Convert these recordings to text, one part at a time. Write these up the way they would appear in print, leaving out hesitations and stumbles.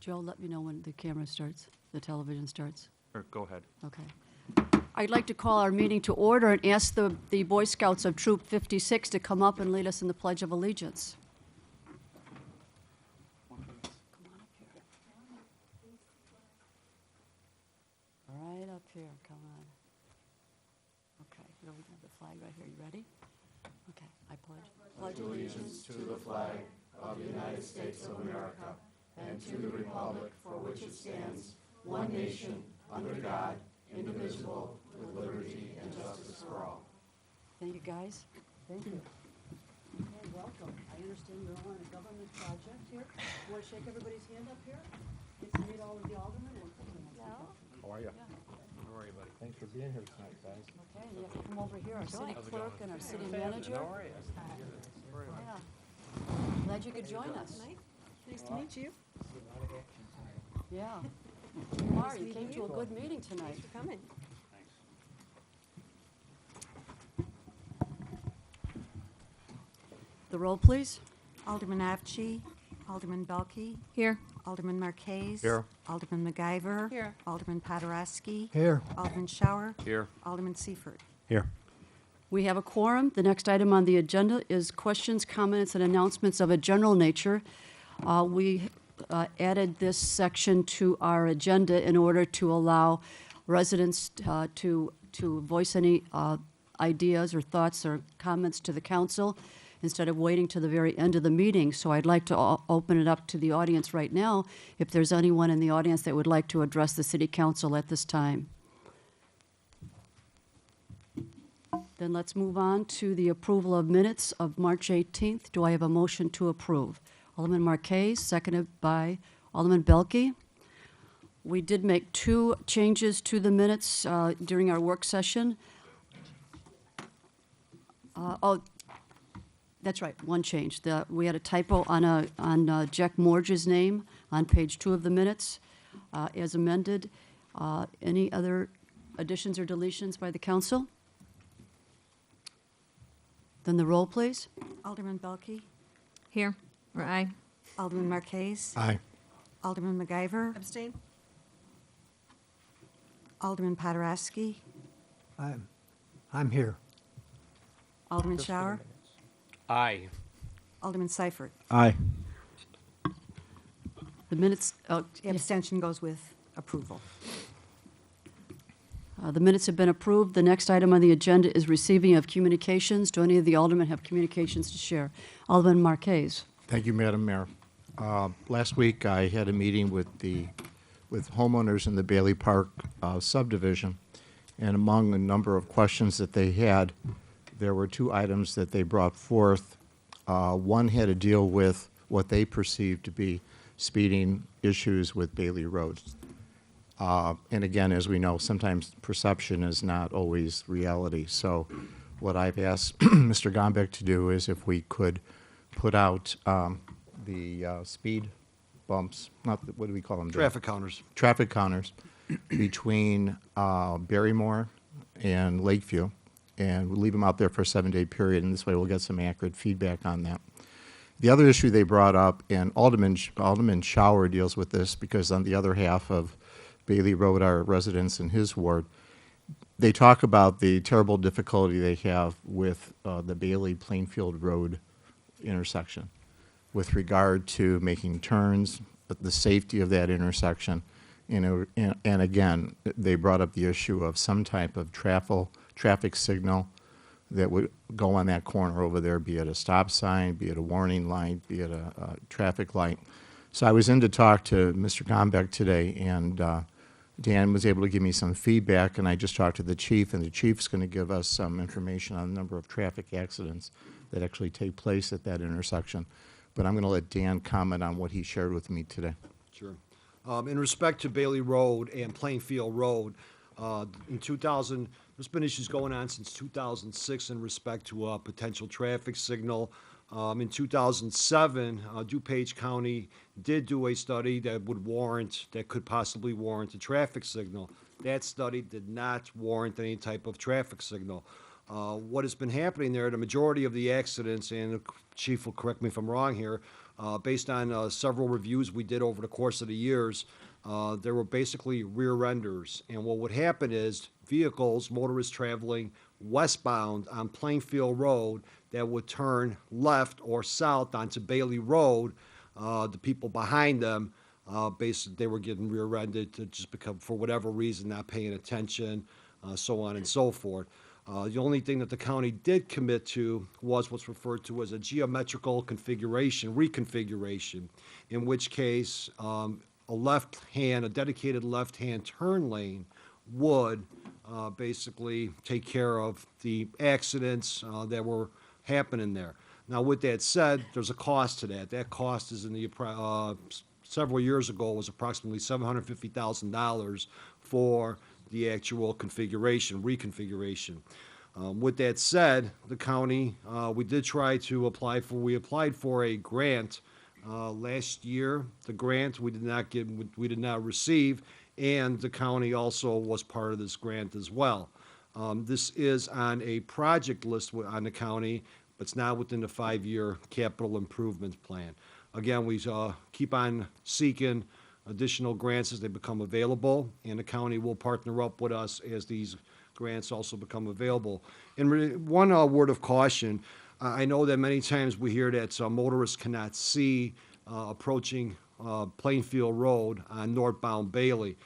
Joe, let me know when the camera starts, the television starts. Or go ahead. Okay. I'd like to call our meeting to order and ask the Boy Scouts of Troop 56 to come up and lead us in the Pledge of Allegiance. Come on up here. Right up here, come on. Okay, here we have the flag right here. You ready? Okay, I pledge Allegiance to the flag of the United States of America and to the republic for which it stands, one nation, under God, indivisible, with liberty and justice for all. Thank you, guys. Thank you. Okay, welcome. I understand you're all on a government project here. You want to shake everybody's hand up here? Get to meet all of the aldermen and... How are you? How are you, buddy? Thanks for being here tonight, guys. Okay, and you have to come over here, our city clerk and our city manager. How are you? Yeah. Glad you could join us. Nice to meet you. Yeah. You are. You came to a good meeting tonight. Thanks for coming. The roll, please. Alderman Avci, Alderman Belke, Here. Alderman Marquez. Here. Alderman McGyver. Here. Alderman Paderewski. Here. Alderman Shower. Here. Alderman Seifert. Here. We have a quorum. The next item on the agenda is questions, comments, and announcements of a general nature. We added this section to our agenda in order to allow residents to voice any ideas or thoughts or comments to the council instead of waiting to the very end of the meeting. So I'd like to open it up to the audience right now if there's anyone in the audience that would like to address the city council at this time. Then let's move on to the approval of minutes of March 18th. Do I have a motion to approve? Alderman Marquez, seconded by Alderman Belke. We did make two changes to the minutes during our work session. That's right, one change. We had a typo on Jack Morge's name on page 2 of the minutes as amended. Any other additions or deletions by the council? Then the roll, please. Alderman Belke. Here. Or aye. Alderman Marquez. Aye. Alderman McGyver. Abstain. Alderman Paderewski. I'm here. Alderman Shower. Aye. Alderman Seifert. Aye. The minutes, The abstention goes with approval. the minutes have been approved. The next item on the agenda is receiving of communications. Do any of the aldermen have communications to share? Alderman Marquez. Thank you, Madam Mayor. Last week, I had a meeting with homeowners in the Bailey Park subdivision, and among a number of questions that they had, there were two items that they brought forth. One had to deal with what they perceived to be speeding issues with Bailey Road. And again, as we know, sometimes perception is not always reality. So what I've asked Mr. Gombeck to do is if we could put out the speed bumps, what do we call them? Traffic counters. Traffic counters between Barrymore and Lakeview, and we'll leave them out there for a 7-day period, and this way we'll get some accurate feedback on that. The other issue they brought up, and Alderman Shower deals with this because on the other half of Bailey Road are residents in his ward. They talk about the terrible difficulty they have with the Bailey Plainfield Road intersection with regard to making turns, but the safety of that intersection. And again, they brought up the issue of some type of traffic signal that would go on that corner over there, be it a stop sign, be it a warning light, be it a traffic light. So I was in to talk to Mr. Gombeck today, and Dan was able to give me some feedback, and I just talked to the chief, and the chief's going to give us some information on the number of traffic accidents that actually take place at that intersection. But I'm going to let Dan comment on what he shared with me today. Sure. In respect to Bailey Road and Plainfield Road, in 2000, there's been issues going on since 2006 in respect to a potential traffic signal. In 2007, DuPage County did do a study that could possibly warrant a traffic signal. That study did not warrant any type of traffic signal. What has been happening there, the majority of the accidents, and the chief will correct me if I'm wrong here, Based on several reviews we did over the course of the years, there were basically rear enders. And what would happen is vehicles, motorists traveling westbound on Plainfield Road that would turn left or south onto Bailey Road, the people behind them, basically they were getting rear-ended to just become, for whatever reason, not paying attention, so on and so forth. The only thing that the county did commit to was what's referred to as a geometrical configuration, reconfiguration, in which case a dedicated left-hand turn lane would basically take care of the accidents that were happening there. Now, with that said, there's a cost to that. That cost is in the several years ago was approximately $750,000 for the actual configuration, reconfiguration. With that said, the county, we did try to we applied for a grant last year. The grant we did not receive, and the county also was part of this grant as well. This is on a project list on the county, but it's not within the 5-year capital improvement plan. Again, we keep on seeking additional grants as they become available, and the county will partner up with us as these grants also become available. And one word of caution, I know that many times we hear that motorists cannot see approaching Plainfield Road on northbound Bailey.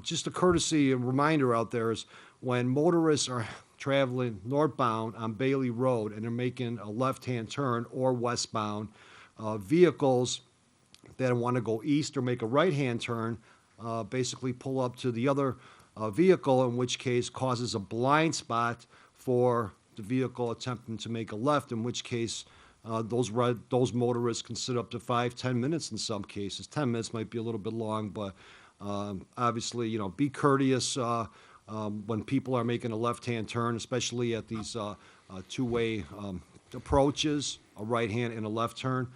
Just a courtesy and reminder out there is when motorists are traveling northbound on Bailey Road and they're making a left-hand turn or westbound, vehicles that want to go east or make a right-hand turn basically pull up to the other vehicle, in which case causes a blind spot for the vehicle attempting to make a left, in which case those motorists can sit up to 5-10 minutes in some cases. 10 minutes might be a little bit long, but obviously, be courteous when people are making a left-hand turn, especially at these two-way approaches, a right-hand and a left turn.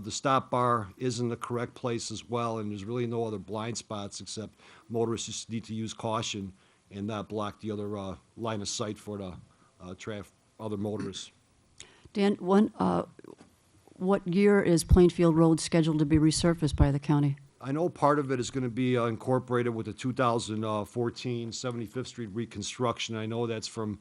The stop bar is in the correct place as well, and there's really no other blind spots except motorists just need to use caution and not block the other line of sight for the other motorists. Dan, what year is Plainfield Road scheduled to be resurfaced by the county? I know part of it is going to be incorporated with the 2014 75th Street reconstruction. I know that's from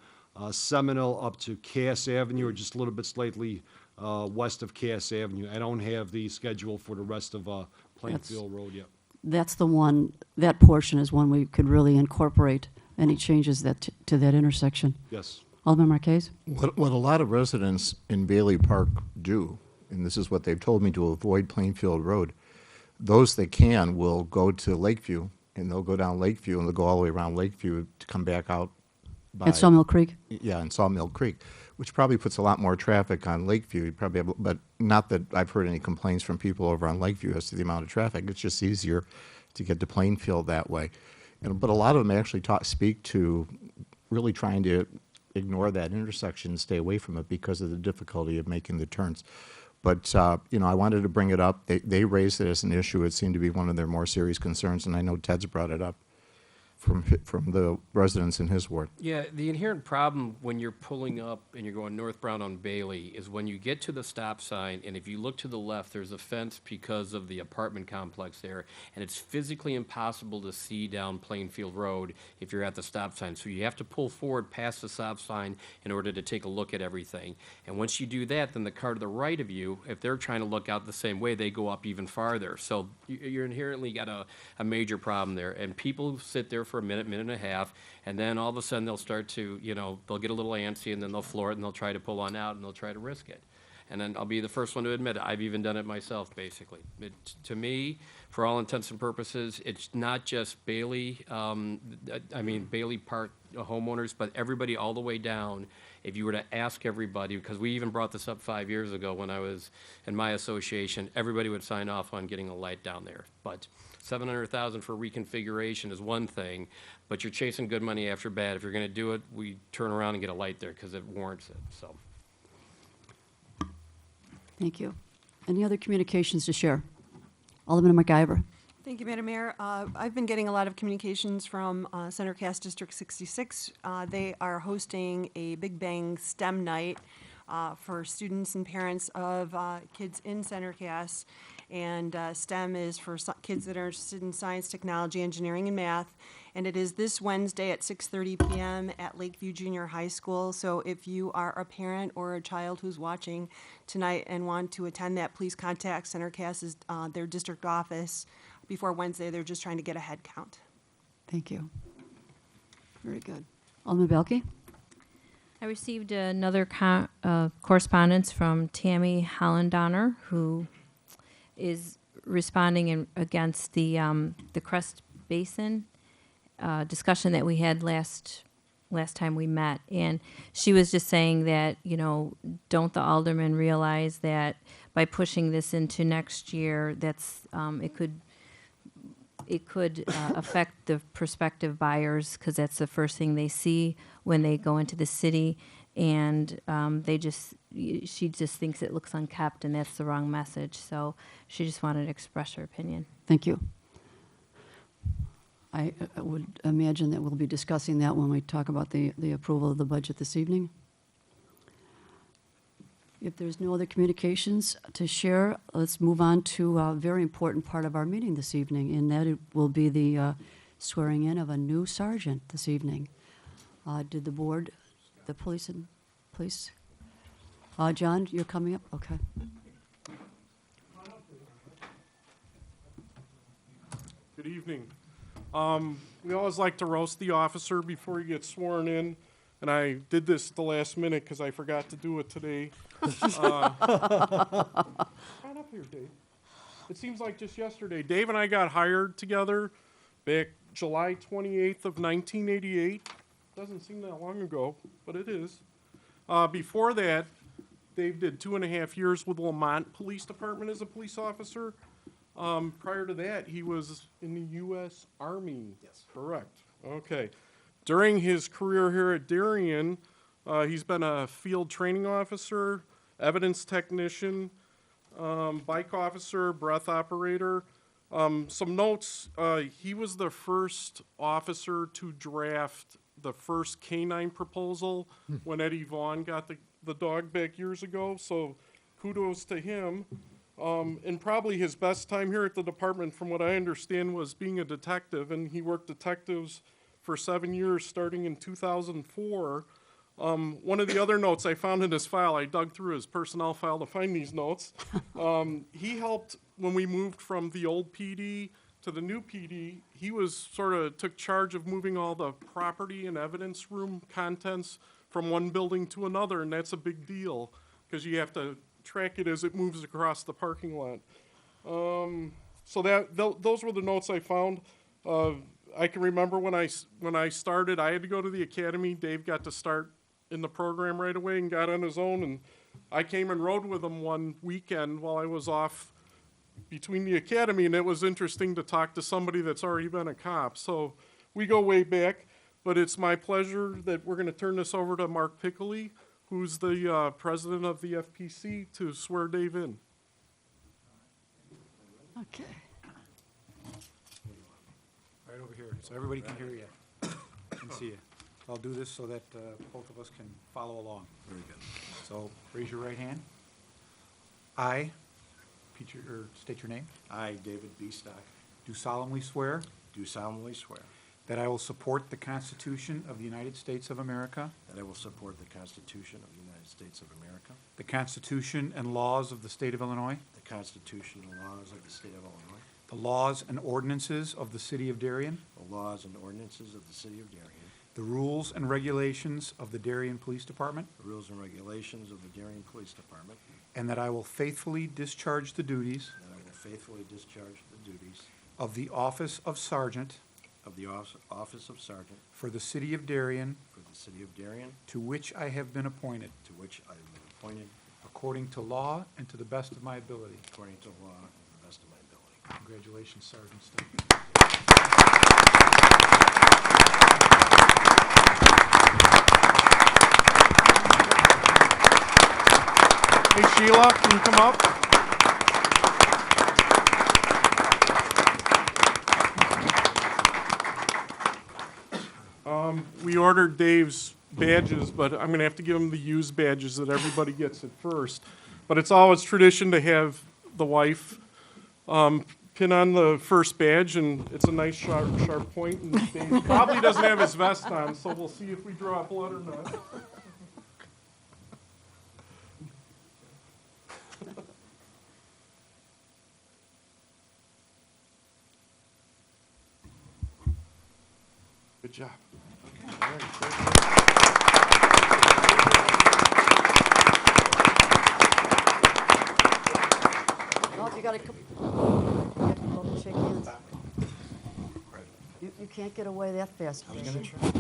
Seminole up to Cass Avenue, or just a little bit slightly west of Cass Avenue. I don't have the schedule for the rest of Plainfield Road yet. That's the one, that portion is one we could really incorporate any changes to that intersection. Yes. Alderman Marquez? What a lot of residents in Bailey Park do, and this is what they've told me to avoid Plainfield Road, those that can will go to Lakeview, and they'll go down Lakeview, and they'll go all the way around Lakeview to come back out by... At Sawmill Creek? Yeah, in Sawmill Creek, which probably puts a lot more traffic on Lakeview. You probably have, but not that I've heard any complaints from people over on Lakeview as to the amount of traffic. It's just easier to get to Plainfield that way. But a lot of them actually speak to really trying to ignore that intersection and stay away from it because of the difficulty of making the turns. But, I wanted to bring it up. They raised it as an issue. It seemed to be one of their more serious concerns, and I know Ted's brought it up from the residents in his ward. Yeah, the inherent problem when you're pulling up and you're going northbound on Bailey is when you get to the stop sign, and if you look to the left, there's a fence because of the apartment complex there, and it's physically impossible to see down Plainfield Road if you're at the stop sign. So you have to pull forward past the stop sign in order to take a look at everything. And once you do that, then the car to the right of you, if they're trying to look out the same way, they go up even farther. So you're inherently got a major problem there. And people sit there for a minute and a half, and then all of a sudden they'll start to, they'll get a little antsy, and then they'll floor it, and they'll try to pull on out, and they'll try to risk it. And then I'll be the first one to admit it. I've even done it myself, basically. To me, for all intents and purposes, it's not just Bailey, Bailey Park homeowners, but everybody all the way down. If you were to ask everybody, because we even brought this up 5 years ago when I was in my association, everybody would sign off on getting a light down there. But $700,000 for reconfiguration is one thing, but you're chasing good money after bad. If you're going to do it, we turn around and get a light there because it warrants it. So. Thank you. Any other communications to share? Alderman MacIver. Thank you, Madam Mayor. I've been getting a lot of communications from Center Cass District 66. They are hosting a Big Bang STEM night for students and parents of kids in center CAS. And STEM is for kids that are interested in science, technology, engineering, and math. And it is this Wednesday at 6:30 p.m. at Lakeview Junior High School. So if you are a parent or a child who's watching tonight and want to attend that, please contact Center CAS's, their district office before Wednesday. They're just trying to get a head count. Thank you. Very good. Alderman Belke? I received another correspondence from Tammy Hollandoner, who is responding against the Crest Basin discussion that we had last time we met. And she was just saying that, don't the aldermen realize that by pushing this into next year, that's it could affect the prospective buyers, because that's the first thing they see when they go into the city, and she just thinks it looks unkept, and that's the wrong message. So she just wanted to express her opinion. Thank you. I would imagine that we'll be discussing that when we talk about the approval of the budget this evening. If there's no other communications to share, let's move on to a very important part of our meeting this evening, and that it will be the swearing in of a new sergeant this evening. Did the board, the police, John, you're coming up? Okay. Good evening. We always like to roast the officer before he gets sworn in, and I did this at the last minute because I forgot to do it today. Come up here, Dave. It seems like just yesterday. Dave and I got hired together back July 28th of 1988. Doesn't seem that long ago, but it is. Before that, Dave did 2.5 years with Lamont Police Department as a police officer. Prior to that, he was in the U.S. Army. Yes. Correct. Okay. During his career here at Darien, he's been a field training officer, evidence technician, bike officer, breath operator. Some notes, he was the first officer to draft the first canine proposal when Eddie Vaughn got the dog back years ago, so kudos to him. And probably his best time here at the department, from what I understand, was being a detective, and he worked detectives for 7 years, starting in 2004. One of the other notes I found in his file, I dug through his personnel file to find these notes. He helped when we moved from the old PD to the new PD. He was took charge of moving all the property and evidence room contents from one building to another, and that's a big deal because you have to track it as it moves across the parking lot. So those were the notes I found. I can remember when I started, I had to go to the academy. Dave got to start in the program right away and got on his own, and I came and rode with him one weekend while I was off between the academy, and it was interesting to talk to somebody that's already been a cop. So we go way back, but it's my pleasure that we're going to turn this over to Mark Pickley, who's the president of the FPC, to swear Dave in. Okay. Right over here, so everybody can hear you and see you. I'll do this so that both of us can follow along. Very good. So raise your right hand. I, state your name, I, David B. Stock, do solemnly swear do solemnly swear that I will support the Constitution of the United States of America, that I will support the Constitution of the United States of America, the Constitution and laws of the State of Illinois, the Constitution and laws of the State of Illinois, the laws and ordinances of the City of Darien, the laws and ordinances of the City of Darien, the rules and regulations of the Darien Police Department, the rules and regulations of the Darien Police Department, and that I will faithfully discharge the duties and I will faithfully discharge the duties of the office of Sergeant of the office of Sergeant for the City of Darien, for the City of Darien, to which I have been appointed, to which I am appointed according to law and to the best of my ability. according to law and to the best of my ability. Congratulations, Sergeant Stock. Hey, Sheila, can you come up? We ordered Dave's badges, but I'm gonna have to give them the used badges that everybody gets at first. But it's always tradition to have the wife pin on the first badge, and it's a nice sharp point. And Dave probably doesn't have his vest on, so we'll see if we draw blood or not. Good job. Oh, you gotta come shake hands. You can't get away that fast. Congratulations.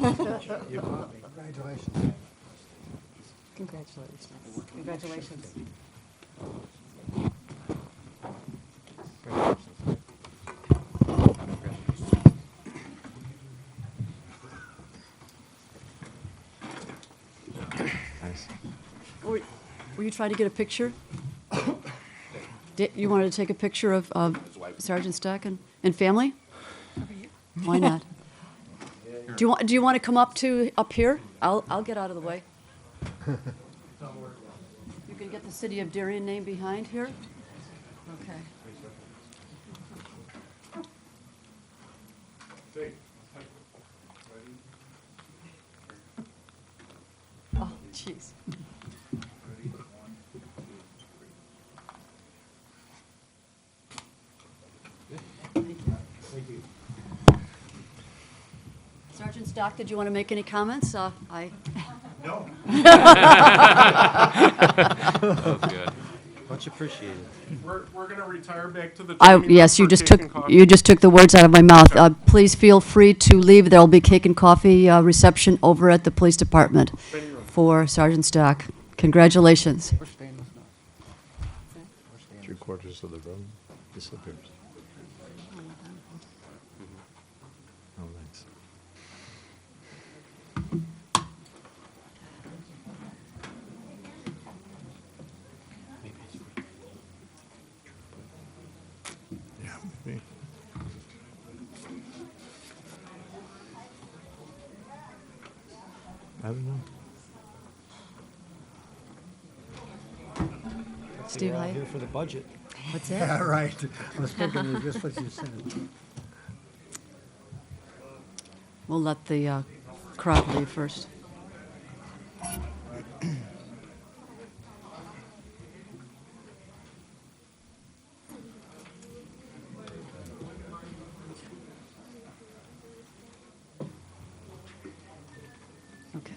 Congratulations. Congratulations. Nice. Were you trying to get a picture? You wanted to take a picture of Sergeant Stack and family? Why not? Do you want to come up here? I'll get out of the way. You can get the City of Darien name behind here. Okay. Oh, jeez. Thank you. Sergeant Stock, did you want to make any comments? No. That's good. Much appreciated. We're gonna retire back to the training room Yes, for you just cake took and coffee. you just took the words out of my mouth. Please feel free to leave. There'll be cake and coffee reception over at the police department for Sergeant Stock. Congratulations. 3/4 of the road disappears. Oh, thanks. Yeah, maybe. I don't know. Steve, We're all hi. here for the budget. What's that? Right. I was thinking of just what you said. We'll let the crowd leave first. Okay.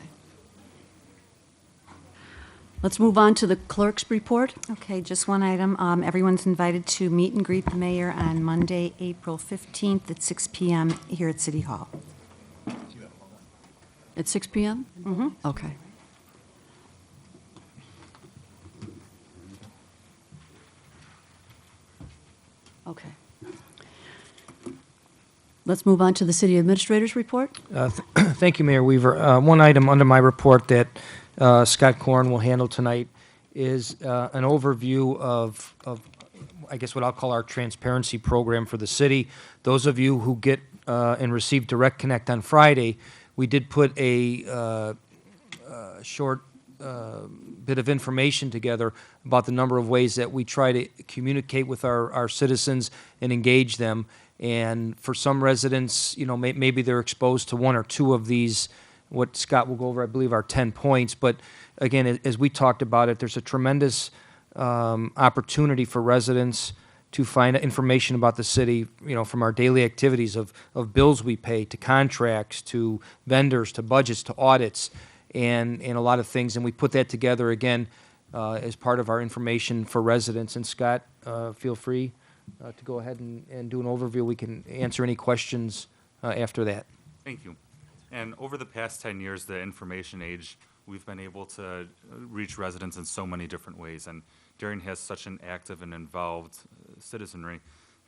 Let's move on to the clerk's report. Okay, just one item. Everyone's invited to meet and greet the mayor on Monday, April 15th at 6 PM here at City Hall. At 6 PM? Mm-hmm. Okay. Okay. Let's move on to the city administrator's report. Thank you, Mayor Weaver. One item under my report that Scott Korn will handle tonight is an overview of, I guess, what I'll call our transparency program for the city. Those of you who get and receive Direct Connect on Friday, we did put a short bit of information together about the number of ways that we try to communicate with our citizens and engage them. And for some residents, you know, maybe they're exposed to one or two of these, what Scott will go over, I believe, are 10 points. But again, as we talked about it, there's a tremendous opportunity for residents to find information about the city, you know, from our daily activities of bills we pay, to contracts, to vendors, to budgets, to audits, and a lot of things. And we put that together, again, as part of our information for residents. And Scott, feel free to go ahead and do an overview. We can answer any questions after that. Thank you. And over the past 10 years, the information age, we've been able to reach residents in so many different ways. And Darien has such an active and involved citizenry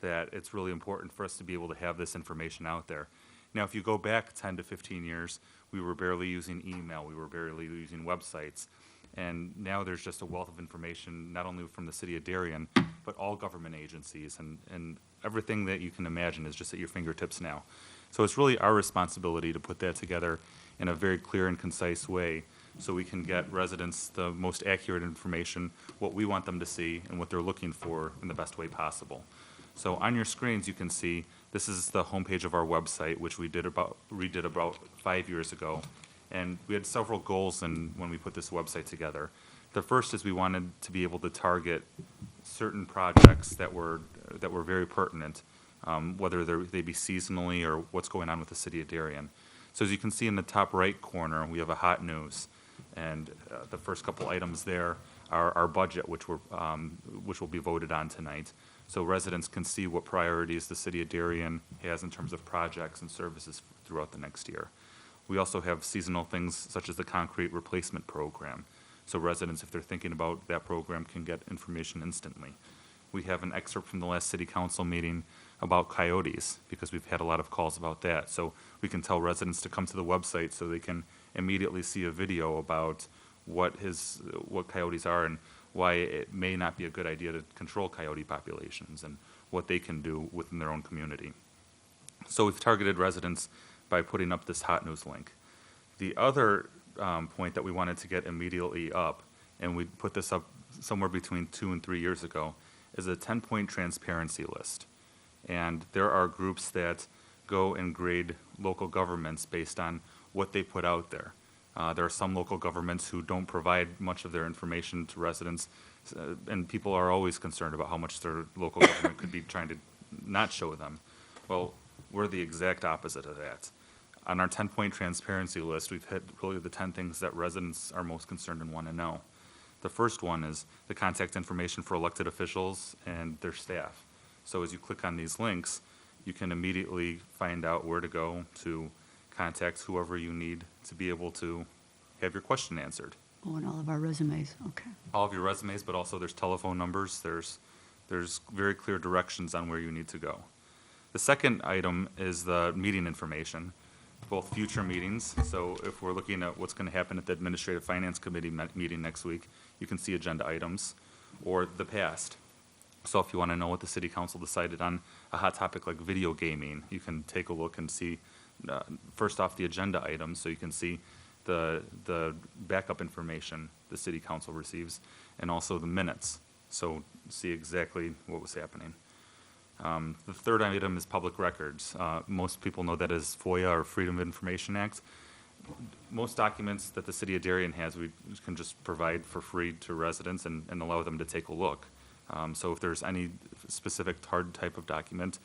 that it's really important for us to be able to have this information out there. Now, if you go back 10 to 15 years, we were barely using email, we were barely using websites. And now there's just a wealth of information, not only from the city of Darien, but all government agencies, and everything that you can imagine is just at your fingertips now. So it's really our responsibility to put that together in a very clear and concise way, so we can get residents the most accurate information, what we want them to see, and what they're looking for in the best way possible. So on your screens, you can see this is the homepage of our website, which we redid about 5 years ago. And we had several goals when we put this website together. The first is we wanted to be able to target certain projects that were very pertinent, whether they be seasonally or what's going on with the city of Darien. So as you can see in the top right corner, we have a hot news. And the first couple items there are our budget, which will be voted on tonight. So residents can see what priorities the city of Darien has in terms of projects and services throughout the next year. We also have seasonal things such as the concrete replacement program. So residents, if they're thinking about that program, can get information instantly. We have an excerpt from the last city council meeting about coyotes, because we've had a lot of calls about that. So we can tell residents to come to the website so they can immediately see a video about what coyotes are and why it may not be a good idea to control coyote populations and what they can do within their own community. So we've targeted residents by putting up this hot news link. The other point that we wanted to get immediately up, and we put this up somewhere between 2 and 3 years ago, is a 10-point transparency list. And there are groups that go and grade local governments based on what they put out there. There are some local governments who don't provide much of their information to residents, and people are always concerned about how much their local government could be trying to not show them. Well, we're the exact opposite of that. On our 10-point transparency list, we've hit really the 10 things that residents are most concerned and want to know. The first one is the contact information for elected officials and their staff. So as you click on these links, you can immediately find out where to go to contact whoever you need to be able to have your question answered. Oh, and all of our resumes, okay. All of your resumes, but also there's telephone numbers, there's very clear directions on where you need to go. The second item is the meeting information, both future meetings. So if we're looking at what's going to happen at the Administrative Finance Committee meeting next week, you can see agenda items, or the past. So if you want to know what the City Council decided on a hot topic like video gaming, you can take a look and see, first off, the agenda items, so you can see the backup information the City Council receives, and also the minutes, so see exactly what was happening. The third item is public records. Most people know that as FOIA, or Freedom of Information Act. Most documents that the City of Darien has, we can just provide for free to residents and allow them to take a look. So if there's any specific hard type of document,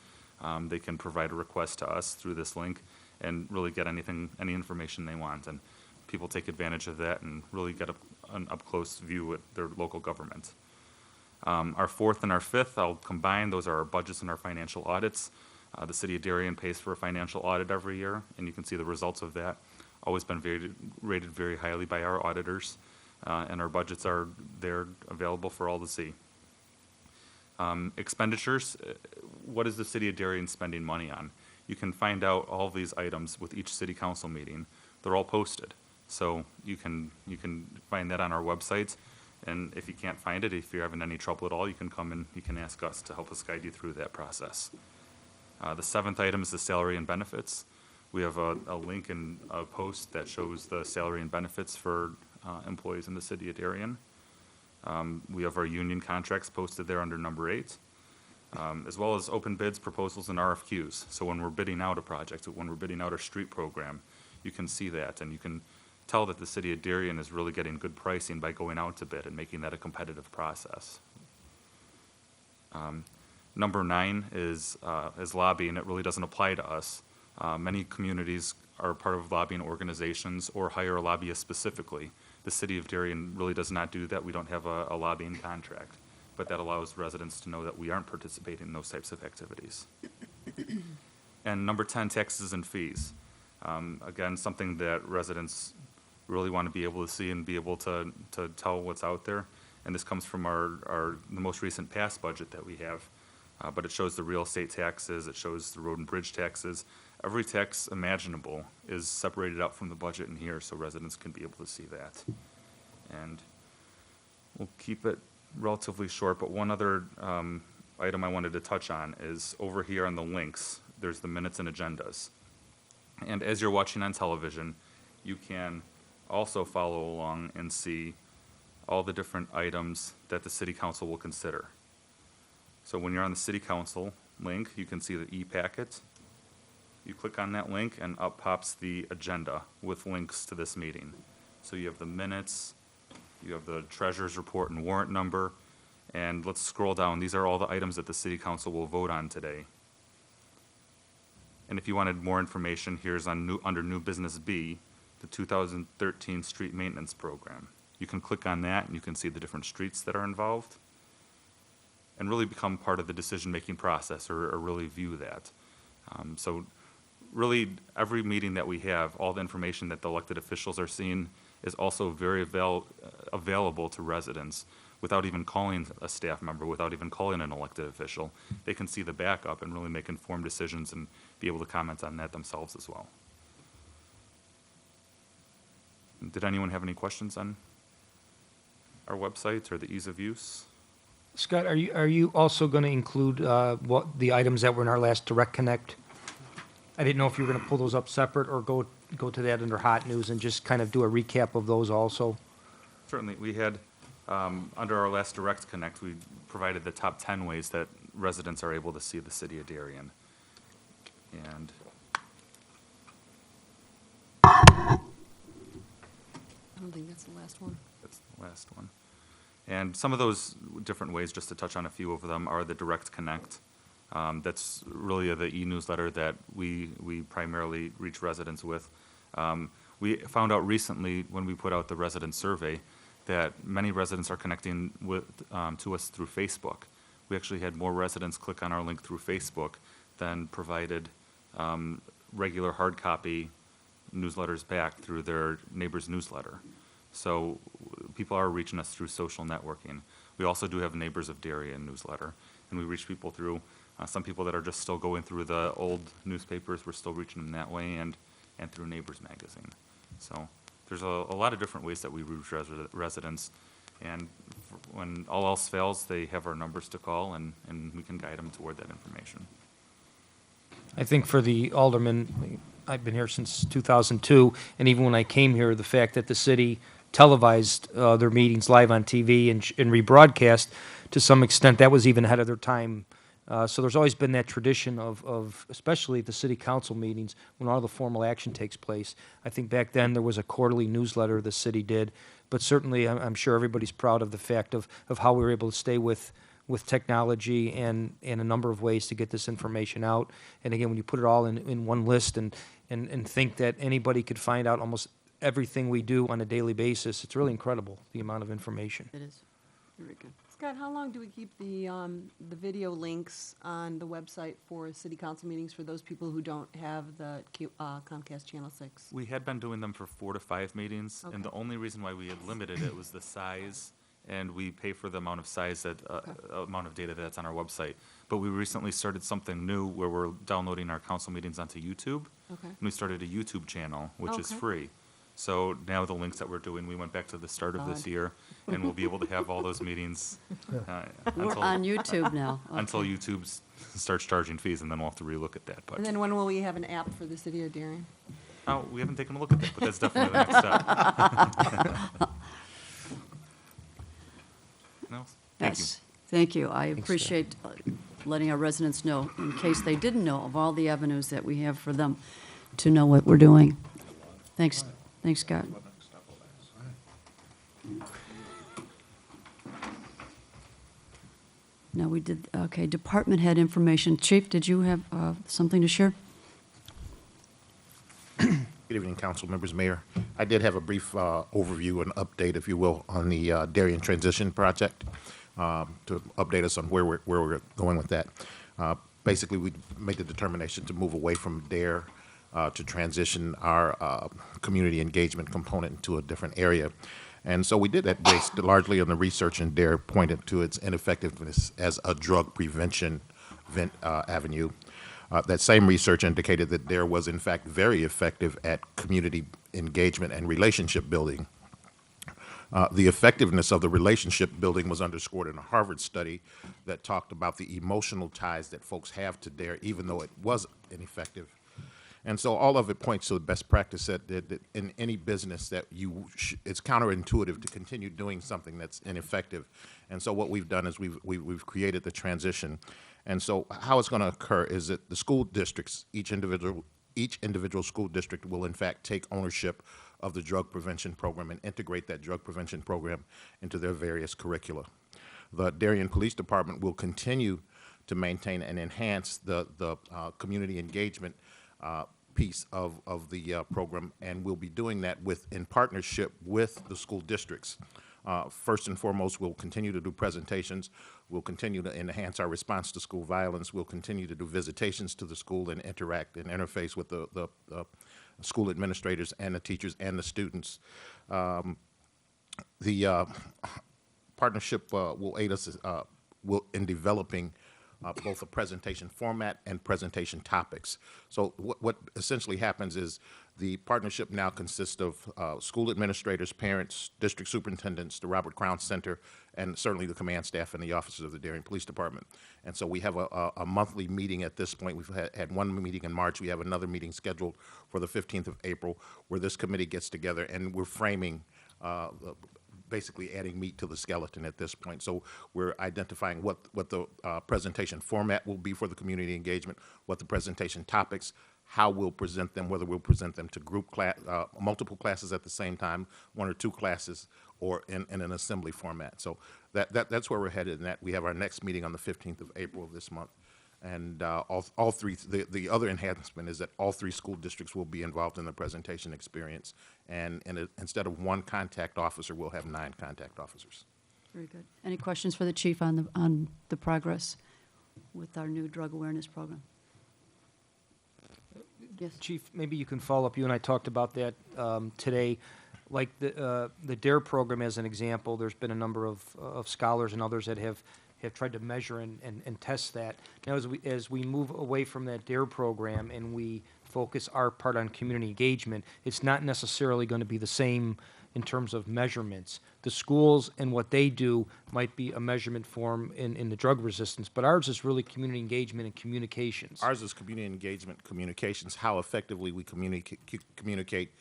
they can provide a request to us through this link and really get any information they want. And people take advantage of that and really get an up-close view with their local government. Our fourth and our fifth, I'll combine. Those are our budgets and our financial audits. The City of Darien pays for a financial audit every year, and you can see the results of that. Always been rated very highly by our auditors, and our budgets are there available for all to see. Expenditures, what is the City of Darien spending money on? You can find out all of these items with each City Council meeting. They're all posted, so you can find that on our website. And if you can't find it, if you're having any trouble at all, you can come and you can ask us to help us guide you through that process. The seventh item is the salary and benefits. We have a link and a post that shows the salary and benefits for employees in the City of Darien. We have our union contracts posted there under number 8, as well as open bids, proposals, and RFQs. So when we're bidding out a project, when we're bidding out a street program, you can see that, and you can tell that the City of Darien is really getting good pricing by going out to bid and making that a competitive process. Number 9 is lobbying. It really doesn't apply to us. Many communities are part of lobbying organizations or hire a lobbyist specifically. The City of Darien really does not do that. We don't have a lobbying contract, but that allows residents to know that we aren't participating in those types of activities. And number 10, taxes and fees. Again, something that residents really want to be able to see and be able to tell what's out there. And this comes from the most recent past budget that we have. But it shows the real estate taxes, it shows the road and bridge taxes. Every tax imaginable is separated out from the budget in here so residents can be able to see that. And we'll keep it relatively short, but one other item I wanted to touch on is over here on the links, there's the minutes and agendas. And as you're watching on television, you can also follow along and see all the different items that the city council will consider. So when you're on the city council link, you can see the e-packet. You click on that link and up pops the agenda with links to this meeting. So you have the minutes, you have the treasurer's report and warrant number, and let's scroll down. These are all the items that the city council will vote on today. And if you wanted more information, here's on under New Business B, the 2013 Street Maintenance Program. You can click on that and you can see the different streets that are involved and really become part of the decision-making process or really view that. So really, every meeting that we have, all the information that the elected officials are seeing is also very available to residents without even calling a staff member, without even calling an elected official. They can see the backup and really make informed decisions and be able to comment on that themselves as well. Did anyone have any questions on our website or the ease of use? Scott, are you also going to include what the items that were in our last Direct Connect? I didn't know if you were going to pull those up separate or go to that under hot news and just kind of do a recap of those also. Certainly. We had, under our last Direct Connect, we provided the top 10 ways that residents are able to see the city of Darien. And I don't think that's the last one. that's the last one. And some of those different ways, just to touch on a few of them, are the Direct Connect. That's really the e-newsletter that we primarily reach residents with. We found out recently when we put out the resident survey that many residents are connecting with, to us through Facebook. We actually had more residents click on our link through Facebook than provided regular hard copy newsletters back through their neighbor's newsletter. So people are reaching us through social networking. We also do have Neighbors of Darien newsletter, and we reach people through some people that are just still going through the old newspapers. We're still reaching them that way, and through Neighbors magazine. So there's a lot of different ways that we reach residents, and when all else fails, they have our numbers to call, and we can guide them toward that information. I think for the aldermen, I've been here since 2002, and even when I came here, the fact that the city televised their meetings live on TV and rebroadcast, to some extent, that was even ahead of their time. So there's always been that tradition of, especially the city council meetings, when all the formal action takes place. I think back then there was a quarterly newsletter the city did, but certainly I'm sure everybody's proud of the fact of how we were able to stay with technology and a number of ways to get this information out. And again, when you put it all in one list and think that anybody could find out almost everything we do on a daily basis, it's really incredible, the amount of information. It is. Very good. Scott, how long do we keep the video links on the website for city council meetings for those people who don't have the Comcast Channel 6? We had been doing them for 4 to 5 meetings, and Okay. the only reason why we had limited it was the size, and we pay for the amount of size that amount of data that's on our website. But we recently started something new where we're downloading our council meetings onto YouTube. Okay. And we started a YouTube channel, which is Okay. free. So now the links that we're doing, we went back to the start of this Fun. year, and we'll be able to have all those meetings We're on YouTube now. until Okay. YouTube starts charging fees, and then we'll have to relook at that. And But then when will we have an app for the city of Darien? we haven't taken a look at that, but that's definitely the next step. No? Thank you. Yes, thank you. I appreciate letting our residents know, in case they didn't know, of all the avenues that we have for them to know what we're doing. Thanks, Scott. Now, we did, okay, department head information. Chief, did you have something to share? Good evening, council members, mayor. I did have a brief overview and update, if you will, on the Darien Transition Project, to update us on where we're going with that. Basically, we made the determination to move away from DARE to transition our community engagement component into a different area. And so we did that based largely on the research, and DARE pointed to its ineffectiveness as a drug prevention avenue. That same research indicated that DARE was, in fact, very effective at community engagement and relationship building. The effectiveness of the relationship building was underscored in a Harvard study that talked about the emotional ties that folks have to DARE, even though it was ineffective. And so all of it points to the best practice that in any business that it's counterintuitive to continue doing something that's ineffective. And so what we've done is we've created the transition. And so how it's going to occur is that the school districts, each individual school district will in fact take ownership of the drug prevention program and integrate that drug prevention program into their various curricula. The Darien Police Department will continue to maintain and enhance the community engagement piece of the program, and we'll be doing that in partnership with the school districts. First and foremost, we'll continue to do presentations. We'll continue to enhance our response to school violence. We'll continue to do visitations to the school and interact and interface with the school administrators and the teachers and the students. The partnership will aid us in developing both a presentation format and presentation topics. So what essentially happens is the partnership now consists of school administrators, parents, district superintendents, the Robert Crown Center, and certainly the command staff and the officers of the Darien Police Department. And so we have a monthly meeting at this point. We've had one meeting in March. We have another meeting scheduled for the 15th of April where this committee gets together and we're framing basically adding meat to the skeleton at this point. So we're identifying what the presentation format will be for the community engagement, what the presentation topics, how we'll present them, whether we'll present them to multiple classes at the same time, one or two classes, or in an assembly format. So that's where we're headed, and that we have our next meeting on the 15th of April of this month. And all three, the other enhancement is that all three school districts will be involved in the presentation experience. And instead of one contact officer, we'll have 9 contact officers. Very good. Any questions for the chief on the progress with our new drug awareness program? Yes. Chief, maybe you can follow up. You and I talked about that today. Like the DARE program as an example, there's been a number of scholars and others that have tried to measure and test that. Now, as we move away from that DARE program and we focus our part on community engagement, it's not necessarily going to be the same in terms of measurements. The schools and what they do might be a measurement form in the drug resistance, but ours is really community engagement and communications. Ours is community engagement, communications, how effectively we communicate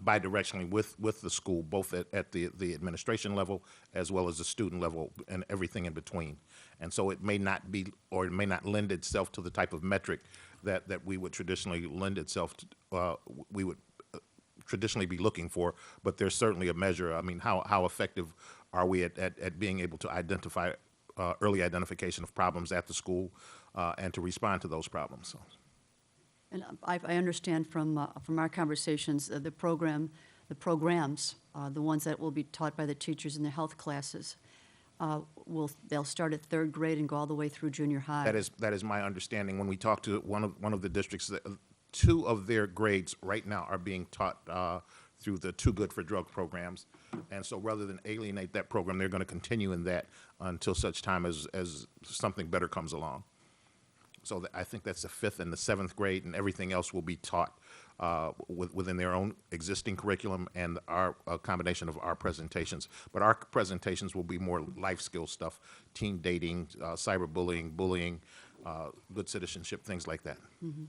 bidirectionally with the school, both at the administration level as well as the student level and everything in between. And so it may not be, or it may not lend itself to the type of metric that we would traditionally lend itself to, we would traditionally be looking for, but there's certainly a measure. I mean, how effective are we at being able to identify early identification of problems at the school and to respond to those problems. So. And I understand from our conversations, the programs, the ones that will be taught by the teachers in the health classes, they'll start at 3rd grade and go all the way through junior high. That is my understanding. When we talk to one of the districts, 2 of their grades right now are being taught through the Too Good for Drug programs, and so rather than alienate that program, they're going to continue in that until such time as something better comes along. So I think that's the 5th and the 7th grade, and everything else will be taught within their own existing curriculum and a combination of our presentations. But our presentations will be more life skill stuff, teen dating, cyberbullying, bullying, good citizenship, things like that. Mm-hmm.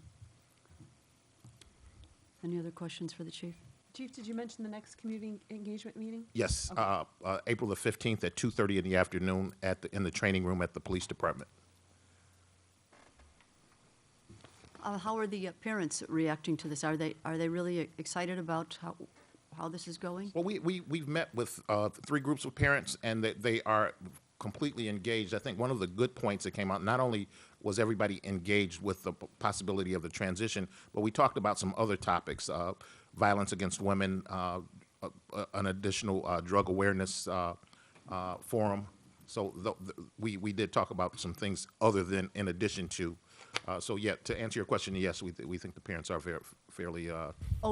Any other questions for the chief? Chief, did you mention the next community engagement meeting? Yes, Okay. April the 15th at 2:30 in the afternoon in the training room at the police department. How are the parents reacting to this? Are they really excited about how this is going? Well, we've met with 3 groups of parents, and they are completely engaged. I think one of the good points that came out, not only was everybody engaged with the possibility of the transition, but we talked about some other topics, violence against women, an additional drug awareness forum. So we did talk about some things other than in addition to. So yeah, to answer your question, yes, we think the parents are fairly.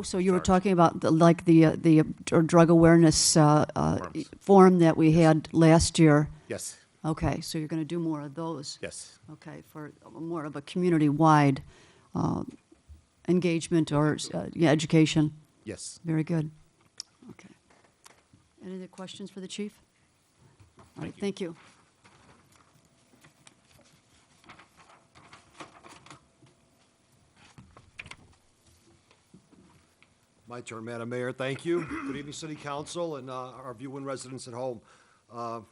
So you were talking about the drug awareness forum that we had last year. Yes. Okay, so you're going to do more of those. Yes. Okay, for more of a community-wide engagement or education. Yes. Very good. Okay. Any other questions for the chief? All right, thank you. My turn, Madam Mayor. Thank you. Good evening, City Council and our viewing residents at home. A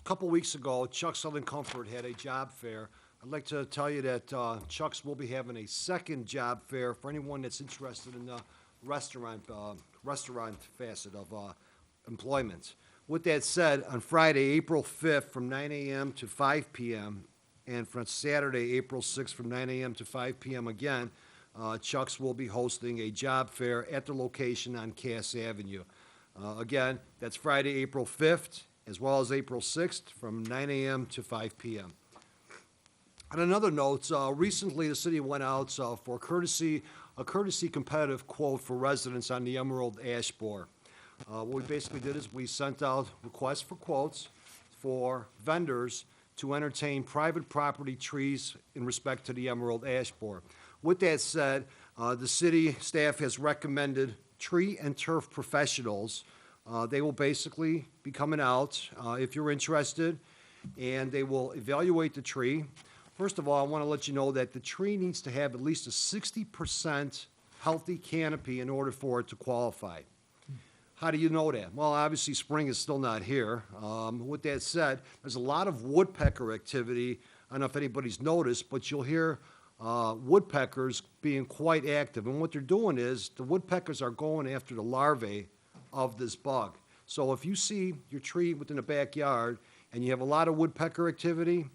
couple weeks ago, Chuck Southern Comfort had a job fair. I'd like to tell you that Chuck's will be having a second job fair for anyone that's interested in the restaurant facet of employment. With that said, on Friday, April 5th, from 9 a.m. to 5 p.m., and from Saturday, April 6th, from 9 a.m. to 5 p.m. again, Chuck's will be hosting a job fair at the location on Cass Avenue. Again, that's Friday, April 5th, as well as April 6th, from 9 a.m. to 5 p.m. On another note, recently the city went out for a courtesy competitive quote for residents on the Emerald Ash Borer. What we basically did is we sent out requests for quotes for vendors to entertain private property trees in respect to the Emerald Ash Borer. With that said, the city staff has recommended tree and turf professionals. They will basically be coming out, if you're interested, and they will evaluate the tree. First of all, I want to let you know that the tree needs to have at least a 60% healthy canopy in order for it to qualify. How do you know that? Well, obviously, spring is still not here. With that said, there's a lot of woodpecker activity. I don't know if anybody's noticed, but you'll hear woodpeckers being quite active. And what they're doing is the woodpeckers are going after the larvae of this bug. So if you see your tree within the backyard and you have a lot of woodpecker activity,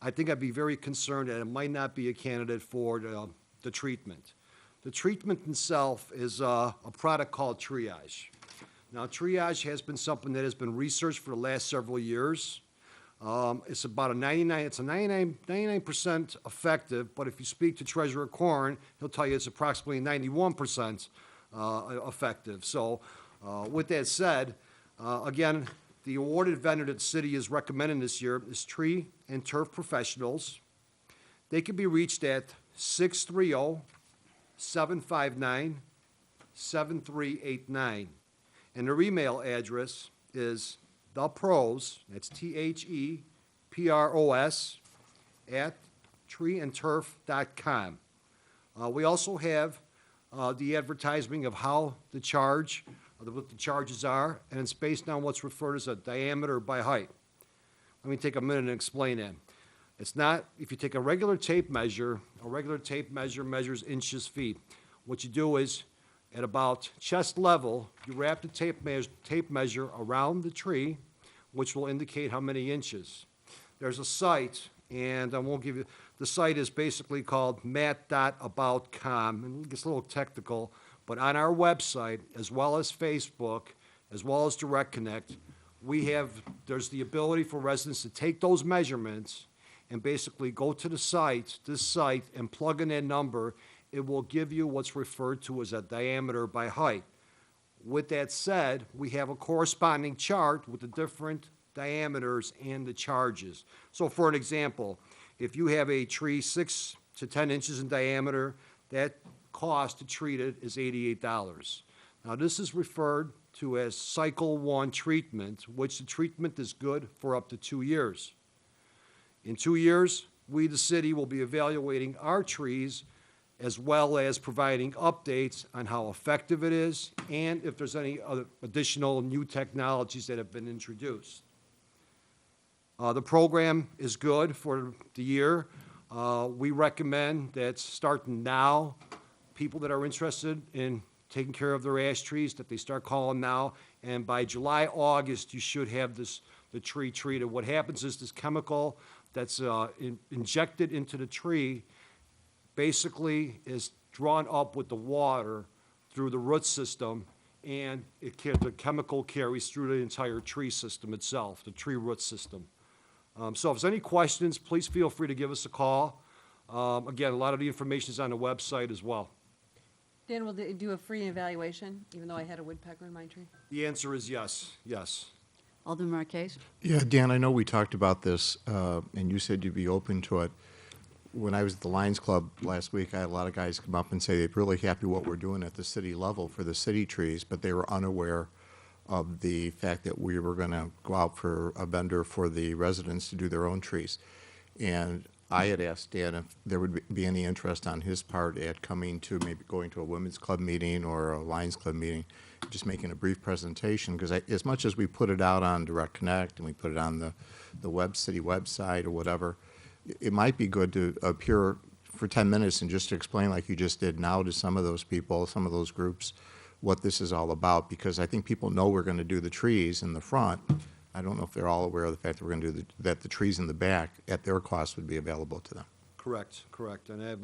I think I'd be very concerned that it might not be a candidate for the treatment. The treatment itself is a product called triage. Now, triage has been something that has been researched for the last several years. It's about 99% effective, but if you speak to Treasurer Corn, he'll tell you it's approximately 91% effective. So, with that said, again, the awarded vendor that the city is recommending this year is Tree and Turf Professionals. They can be reached at 630-759-7389. And their email address is thepros, that's THEPROS, at treeandturf.com. We also have the advertising of how the charge, what the charges are, and it's based on what's referred as a diameter by height. Let me take a minute and explain that. It's not, if you take a regular tape measure measures inches, feet. What you do is, at about chest level, you wrap the tape measure around the tree, which will indicate how many inches. There's a site, and I won't give you, the site is basically called mat.about.com, and it gets a little technical, but on our website, as well as Facebook, as well as Direct Connect, there's the ability for residents to take those measurements and basically go to this site, and plug in that number. It will give you what's referred to as a diameter by height. With that said, we have a corresponding chart with the different diameters and the charges. So for an example, if you have a tree 6 to 10 inches in diameter, that cost to treat it is $88. Now this is referred to as cycle 1 treatment, which the treatment is good for up to 2 years. In 2 years, we, the city, will be evaluating our trees as well as providing updates on how effective it is and if there's any other additional new technologies that have been introduced. The program is good for the year. We recommend that starting now, people that are interested in taking care of their ash trees, that they start calling now, and by July, August, you should have the tree treated. What happens is this chemical that's injected into the tree basically is drawn up with the water through the root system, and the chemical carries through the entire tree system itself, the tree root system. So if there's any questions, please feel free to give us a call. Again, a lot of the information is on the website as well. Dan, will they do a free evaluation, even though I had a woodpecker in my tree? The answer is yes, yes. Alderman Marquez? Yeah, Dan, I know we talked about this, and you said you'd be open to it. When I was at the Lions Club last week, I had a lot of guys come up and say they're really happy what we're doing at the city level for the city trees, but they were unaware of the fact that we were going to go out for a vendor for the residents to do their own trees. And I had asked Dan if there would be any interest on his part at coming to, maybe going to a women's club meeting or a Lions Club meeting, just making a brief presentation, because as much as we put it out on Direct Connect and we put it on the city website or whatever, it might be good to appear for 10 minutes and just to explain, like you just did now, to some of those people, some of those groups, what this is all about, because I think people know we're going to do the trees in the front. I don't know if they're all aware of the fact that we're going to do that the trees in the back at their cost would be available to them. Correct, and I have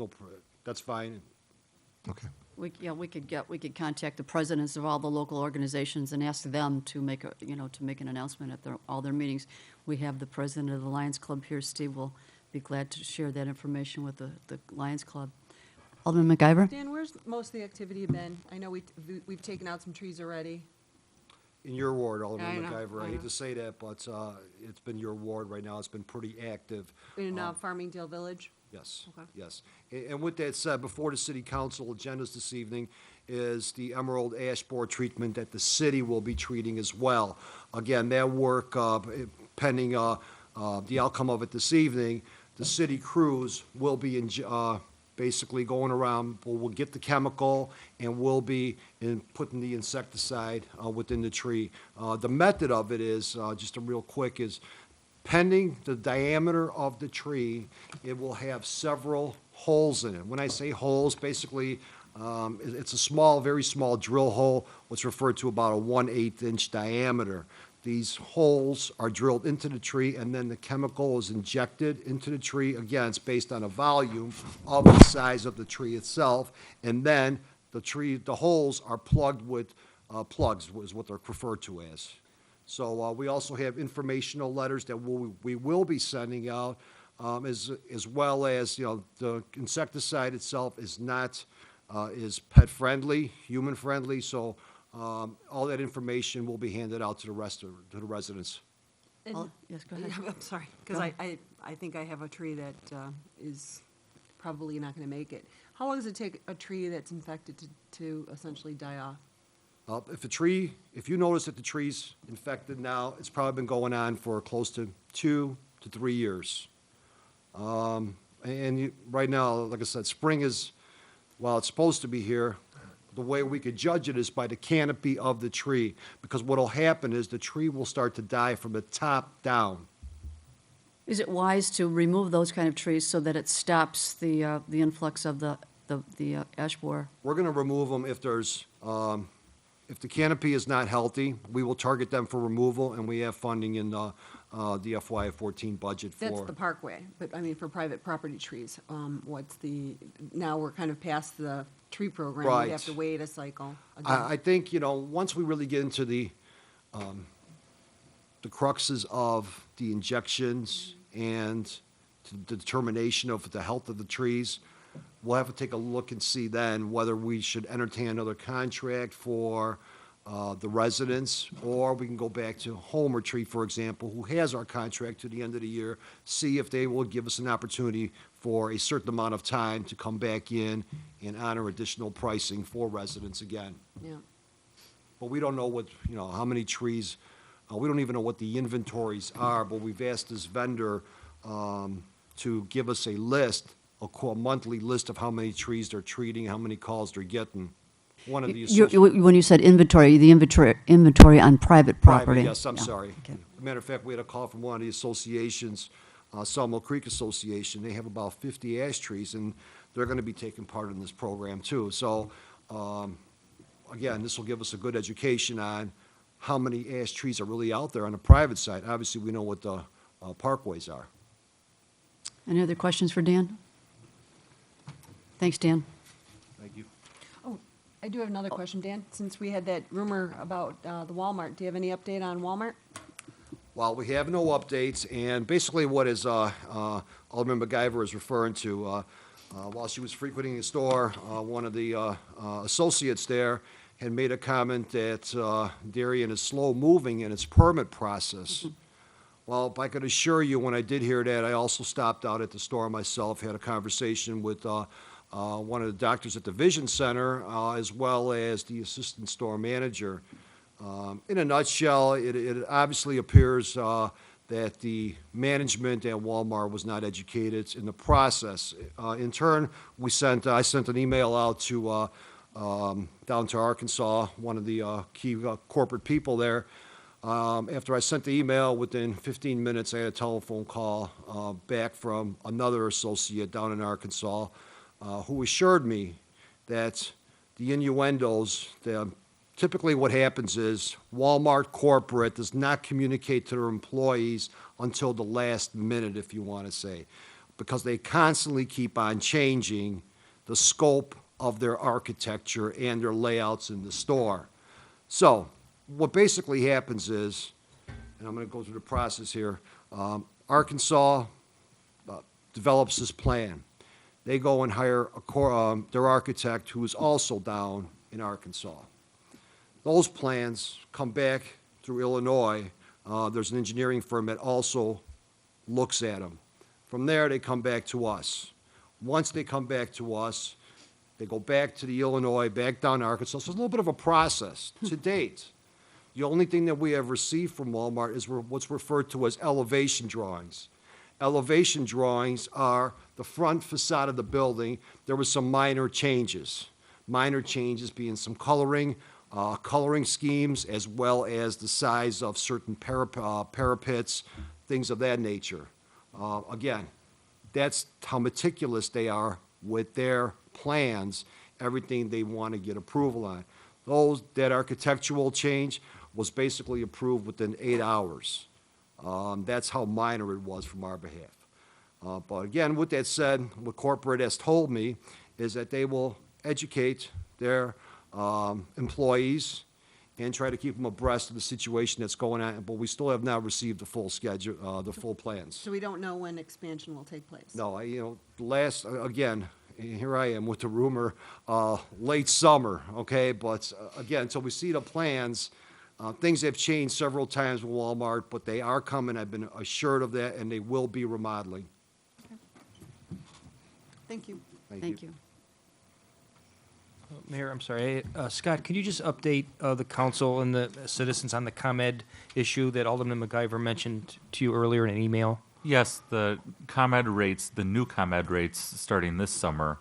that's fine. Okay. We could contact the presidents of all the local organizations and ask them to make an announcement at all their meetings. We have the president of the Lions Club here. Steve will be glad to share that information with the Lions Club. Alderman MacIver? Dan, where's most of the activity been? I know we've taken out some trees already. In your ward, Alderman I know, MacIver, I I hate know. to say that, but it's been your ward right now. It's been pretty active. In Farmingdale Village? Yes, Okay. yes. And with that said, before the city council agendas this evening is the emerald ash borer treatment that the city will be treating as well. Again, that work, pending the outcome of it this evening, the city crews will be basically going around, we'll get the chemical, and we'll be putting the insecticide within the tree. The method of it is, just a real quick, is pending the diameter of the tree, it will have several holes in it. When I say holes, basically, it's a small, very small drill hole, what's referred to about a 1/8 inch diameter. These holes are drilled into the tree, and then the chemical is injected into the tree. Again, it's based on a volume of the size of the tree itself, and then the holes are plugged with plugs, is what they're referred to as. So we also have informational letters that we will be sending out, as well as, the insecticide itself is not, is pet friendly, human friendly, so all that information will be handed out to the residents. Yes, go ahead. Yeah, I'm sorry, because I think I have a tree that is probably not going to make it. How long does it take a tree that's infected to essentially die off? If you notice that the tree's infected now, it's probably been going on for close to 2 to 3 years. Right now, like I said, spring is, while it's supposed to be here, the way we could judge it is by the canopy of the tree, because what'll happen is the tree will start to die from the top down. Is it wise to remove those kind of trees so that it stops the influx of the ash borer? We're gonna remove them if there's, if the canopy is not healthy, we will target them for removal, and we have funding in the FY14 budget for. That's the parkway, but I mean, for private property trees, now we're kind of past the tree program. Right. We have to wait a cycle again. I think, once we really get into the cruxes of the injections and the determination of the health of the trees, we'll have to take a look and see then whether we should entertain another contract for the residents, or we can go back to Homer Tree, for example, who has our contract to the end of the year, see if they will give us an opportunity for a certain amount of time to come back in and honor additional pricing for residents again. Yeah. But we don't know how many trees, we don't even know what the inventories are, but we've asked this vendor to give us a list, a monthly list of how many trees they're treating, how many calls they're getting. One of the When you said inventory, the inventory on private property? Yes, I'm Yeah. sorry. Okay. Matter of fact, we had a call from one of the associations, Sawmill Creek Association. They have about 50 ash trees, and they're going to be taking part in this program too. So, again, this will give us a good education on how many ash trees are really out there on the private side. Obviously, we know what the parkways are. Any other questions for Dan? Thanks, Dan. Thank you. Oh, I do have another question, Dan. Since we had that rumor about the Walmart, do you have any update on Walmart? Well, we have no updates, and basically what is Alderman MacIver is referring to, while she was frequenting the store, one of the associates there had made a comment that Darien is slow-moving in its permit process. Well, if I could assure you, when I did hear that, I also stopped out at the store myself, had a conversation with one of the doctors at the Vision Center, as well as the assistant store manager. In a nutshell, it obviously appears that that the management at Walmart was not educated in the process. In turn, I sent an email out to down to Arkansas, one of the key corporate people there. After I sent the email, within 15 minutes, I had a telephone call back from another associate down in Arkansas who assured me that the innuendos, typically what happens is Walmart corporate does not communicate to their employees until the last minute, if you want to say, because they constantly keep on changing the scope of their architecture and their layouts in the store. So what basically happens is, and I'm going to go through the process here, Arkansas develops this plan. They go and hire their architect who is also down in Arkansas. Those plans come back through Illinois. There's an engineering firm that also looks at them. From there, they come back to us. Once they come back to us, they go back to the Illinois, back down to Arkansas. So it's a little bit of a process to date. The only thing that we have received from Walmart is what's referred to as elevation drawings. Elevation drawings are the front facade of the building. There were some minor changes being some coloring schemes, as well as the size of certain parapets, things of that nature. Again, that's how meticulous they are with their plans, everything they want to get approval on. That architectural change was basically approved within 8 hours. That's how minor it was from our behalf. But again, with that said, what corporate has told me is that they will educate their employees and try to keep them abreast of the situation that's going on, but we still have not received the full schedule, the full plans. So we don't know when expansion will take place? No, again, here I am with the rumor, late summer, okay? But again, until we see the plans, things have changed several times with Walmart, but they are coming. I've been assured of that, and they will be remodeling. Thank you. Thank you. Mayor, I'm sorry. Scott, could you just update the council and the citizens on the ComEd issue that Alderman MacGyver mentioned to you earlier in an email? Yes, the ComEd rates, the new ComEd rates starting this summer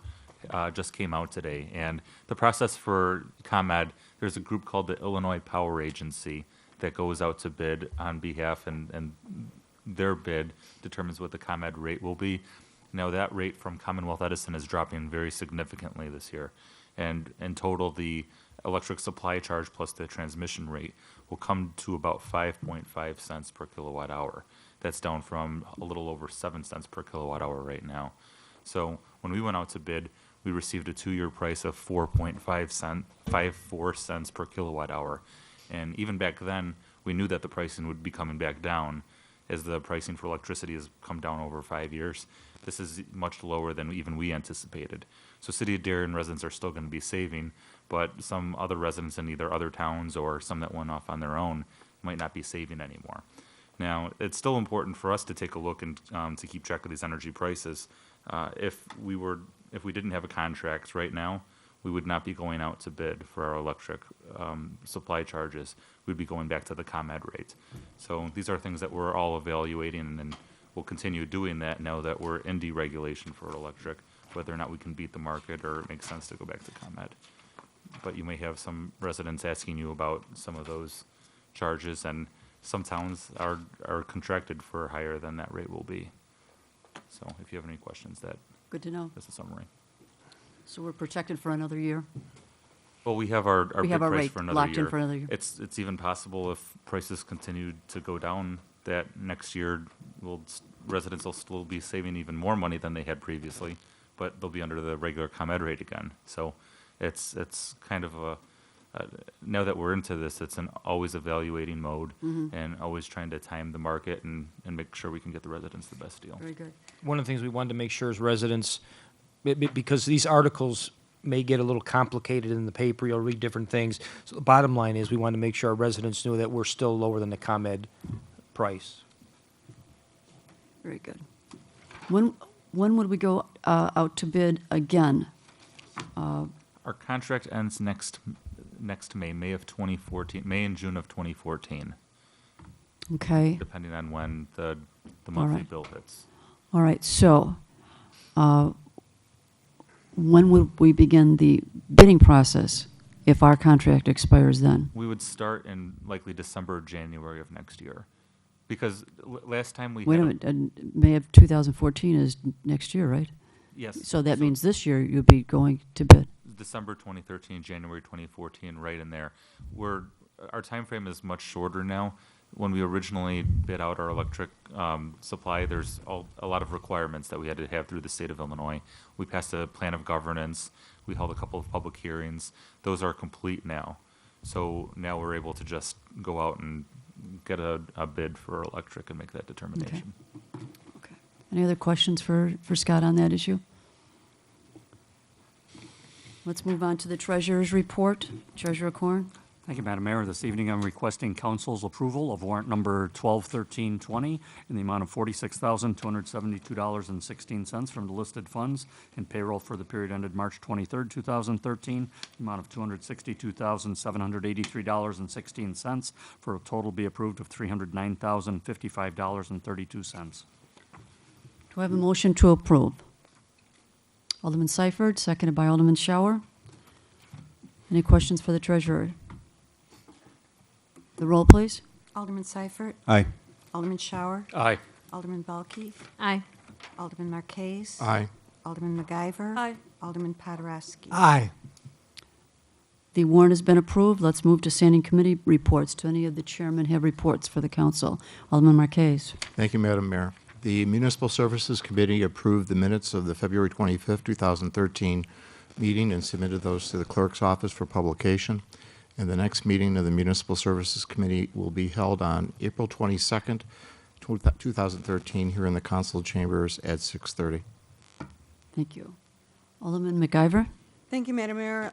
just came out today. And the process for ComEd, there's a group called the Illinois Power Agency that goes out to bid on behalf, and their bid determines what the ComEd rate will be. Now, that rate from Commonwealth Edison is dropping very significantly this year. And in total, the electric supply charge plus the transmission rate will come to about 5.5 cents per kilowatt hour. That's down from a little over 7 cents per kilowatt hour right now. So when we went out to bid, we received a 2-year price of 4.54 cents per kilowatt hour. And even back then, we knew that the pricing would be coming back down as the pricing for electricity has come down over 5 years. This is much lower than even we anticipated. So City of Darien residents are still going to be saving, but some other residents in either other towns or some that went off on their own might not be saving anymore. Now, it's still important for us to take a look and to keep track of these energy prices. If we didn't have a contract right now, we would not be going out to bid for our electric supply charges. We'd be going back to the ComEd rate. So these are things that we're all evaluating, and we'll continue doing that now that we're in deregulation for electric, whether or not we can beat the market or it makes sense to go back to ComEd. But you may have some residents asking you about some of those charges, and some towns are contracted for higher than that rate will be. So if you have any questions, Good to know. that's a summary. So we're protected for another year? Well, we have our We bid have our price rate for another locked year. in for another year. It's even possible if prices continue to go down, that next year residents will still be saving even more money than they had previously, but they'll be under the regular ComEd rate again. So it's kind of now that we're into this, it's an always evaluating mode and always trying to time the market and make sure we can get the residents the best deal. Very good. One of the things we wanted to make sure is residents, because these articles may get a little complicated in the paper, you'll read different things. So the bottom line is we want to make sure our residents knew that we're still lower than the ComEd price. Very good. When would we go out to bid again? Our contract ends next May of 2014, May and June of 2014. Okay, depending on when the All monthly right. bill hits. all right, so when would we begin the bidding process if our contract expires then? We would start in likely December or January of next year. Because last time we Wait a had minute, and May of 2014 is next year, right? yes. So that means this year you'll be going to bid. December 2013, January 2014, right in there. Our time frame is much shorter now. When we originally bid out our electric supply, there's a lot of requirements that we had to have through the state of Illinois. We passed a plan of governance. We held a couple of public hearings. Those are complete now. So now we're able to just go out and get a bid for electric and make that determination. Okay. Any other questions for Scott on that issue? Let's move on to the treasurer's report. Treasurer Corn. Thank you, Madam Mayor. This evening, I'm requesting council's approval of warrant number 121320 in the amount of $46,272.16 from the listed funds and payroll for the period ended March 23rd, 2013, the amount of $262,783.16 for a total be approved of $309,055.32. Do I have a motion to approve? Alderman Seifert, seconded by Alderman Shower. Any questions for the treasurer? The roll, please. Alderman Seifert. Aye. Alderman Shower. Aye. Alderman Belke. Aye. Alderman Marquez. Aye. Alderman MacGyver. Aye. Alderman Poderowski. Aye. The warrant has been approved. Let's move to standing committee reports. Do any of the chairmen have reports for the council? Alderman Marquez. Thank you, Madam Mayor. The Municipal Services Committee approved the minutes of the February 25th, 2013 meeting and submitted those to the clerk's office for publication. And the next meeting of the Municipal Services Committee will be held on April 22nd, 2013, here in the council chambers at 6:30. Thank you. Alderman MacGyver. Thank you, Madam Mayor.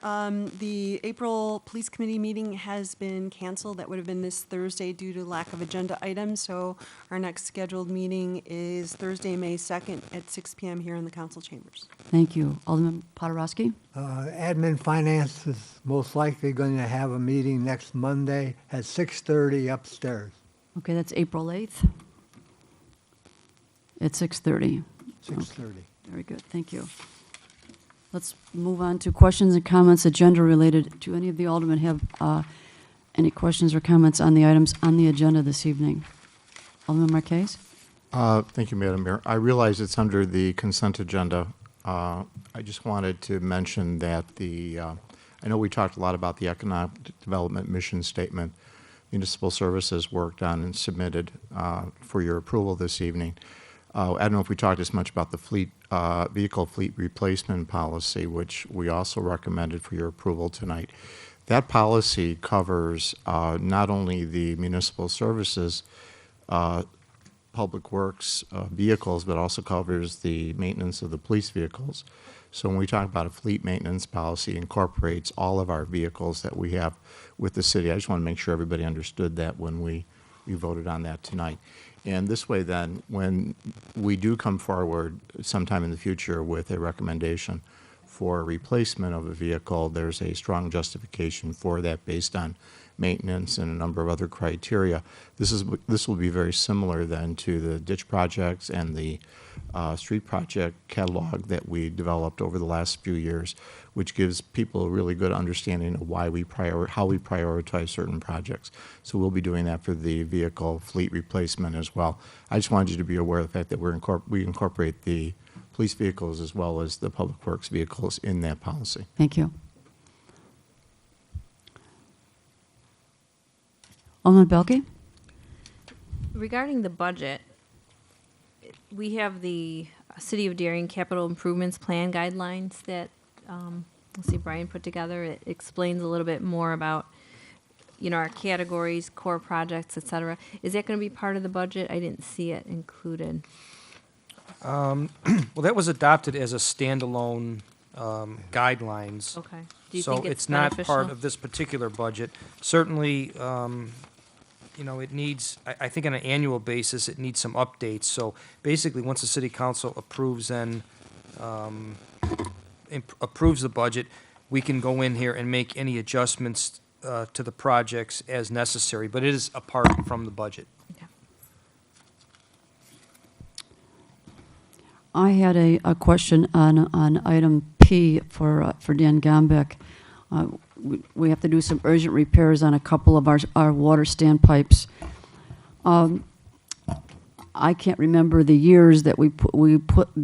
The April Police Committee meeting has been canceled. That would have been this Thursday due to lack of agenda items. So our next scheduled meeting is Thursday, May 2nd at 6 p.m. here in the council chambers. Thank you. Alderman Poderowski. Admin Finance is most likely going to have a meeting next Monday at 6:30 upstairs. Okay, that's April 8th at 6:30. 6:30. Very good, thank you. Let's move on to questions and comments, agenda related. Do any of the aldermen have any questions or comments on the items on the agenda this evening? Alderman Marquez? Thank you, Madam Mayor. I realize it's under the consent agenda. I just wanted to mention that I know we talked a lot about the Economic Development Mission Statement Municipal Services worked on and submitted for your approval this evening. I don't know if we talked as much about the vehicle fleet replacement policy, which we also recommended for your approval tonight. That policy covers not only the municipal services, public works vehicles, but also covers the maintenance of the police vehicles. So when we talk about a fleet maintenance policy, it incorporates all of our vehicles that we have with the city. I just want to make sure everybody understood that when we voted on that tonight. And this way then, when we do come forward sometime in the future with a recommendation for a replacement of a vehicle, there's a strong justification for that based on maintenance and a number of other criteria. This will be very similar then to the ditch projects and the street project catalog that we developed over the last few years, which gives people a really good understanding of how we prioritize certain projects. So we'll be doing that for the vehicle fleet replacement as well. I just wanted you to be aware of the fact that we incorporate the police vehicles as well as the public works vehicles in that policy. Thank you. Alderman Belke? Regarding the budget, we have the City of Darien Capital Improvements Plan guidelines that, let's see, Brian put together. It explains a little bit more about, our categories, core projects, et cetera. Is that going to be part of the budget? I didn't see it included. Well, that was adopted as a standalone guidelines. Okay. Do you So think it's not part beneficial? of this particular budget. Certainly, it needs, I think on an annual basis, it needs some updates. So basically, once the city council approves and approves the budget, we can go in here and make any adjustments to the projects as necessary, but it is apart from the budget. Okay. I had a question on item P for Dan Gombeck. We have to do some urgent repairs on a couple of our water standpipes. I can't remember the years that we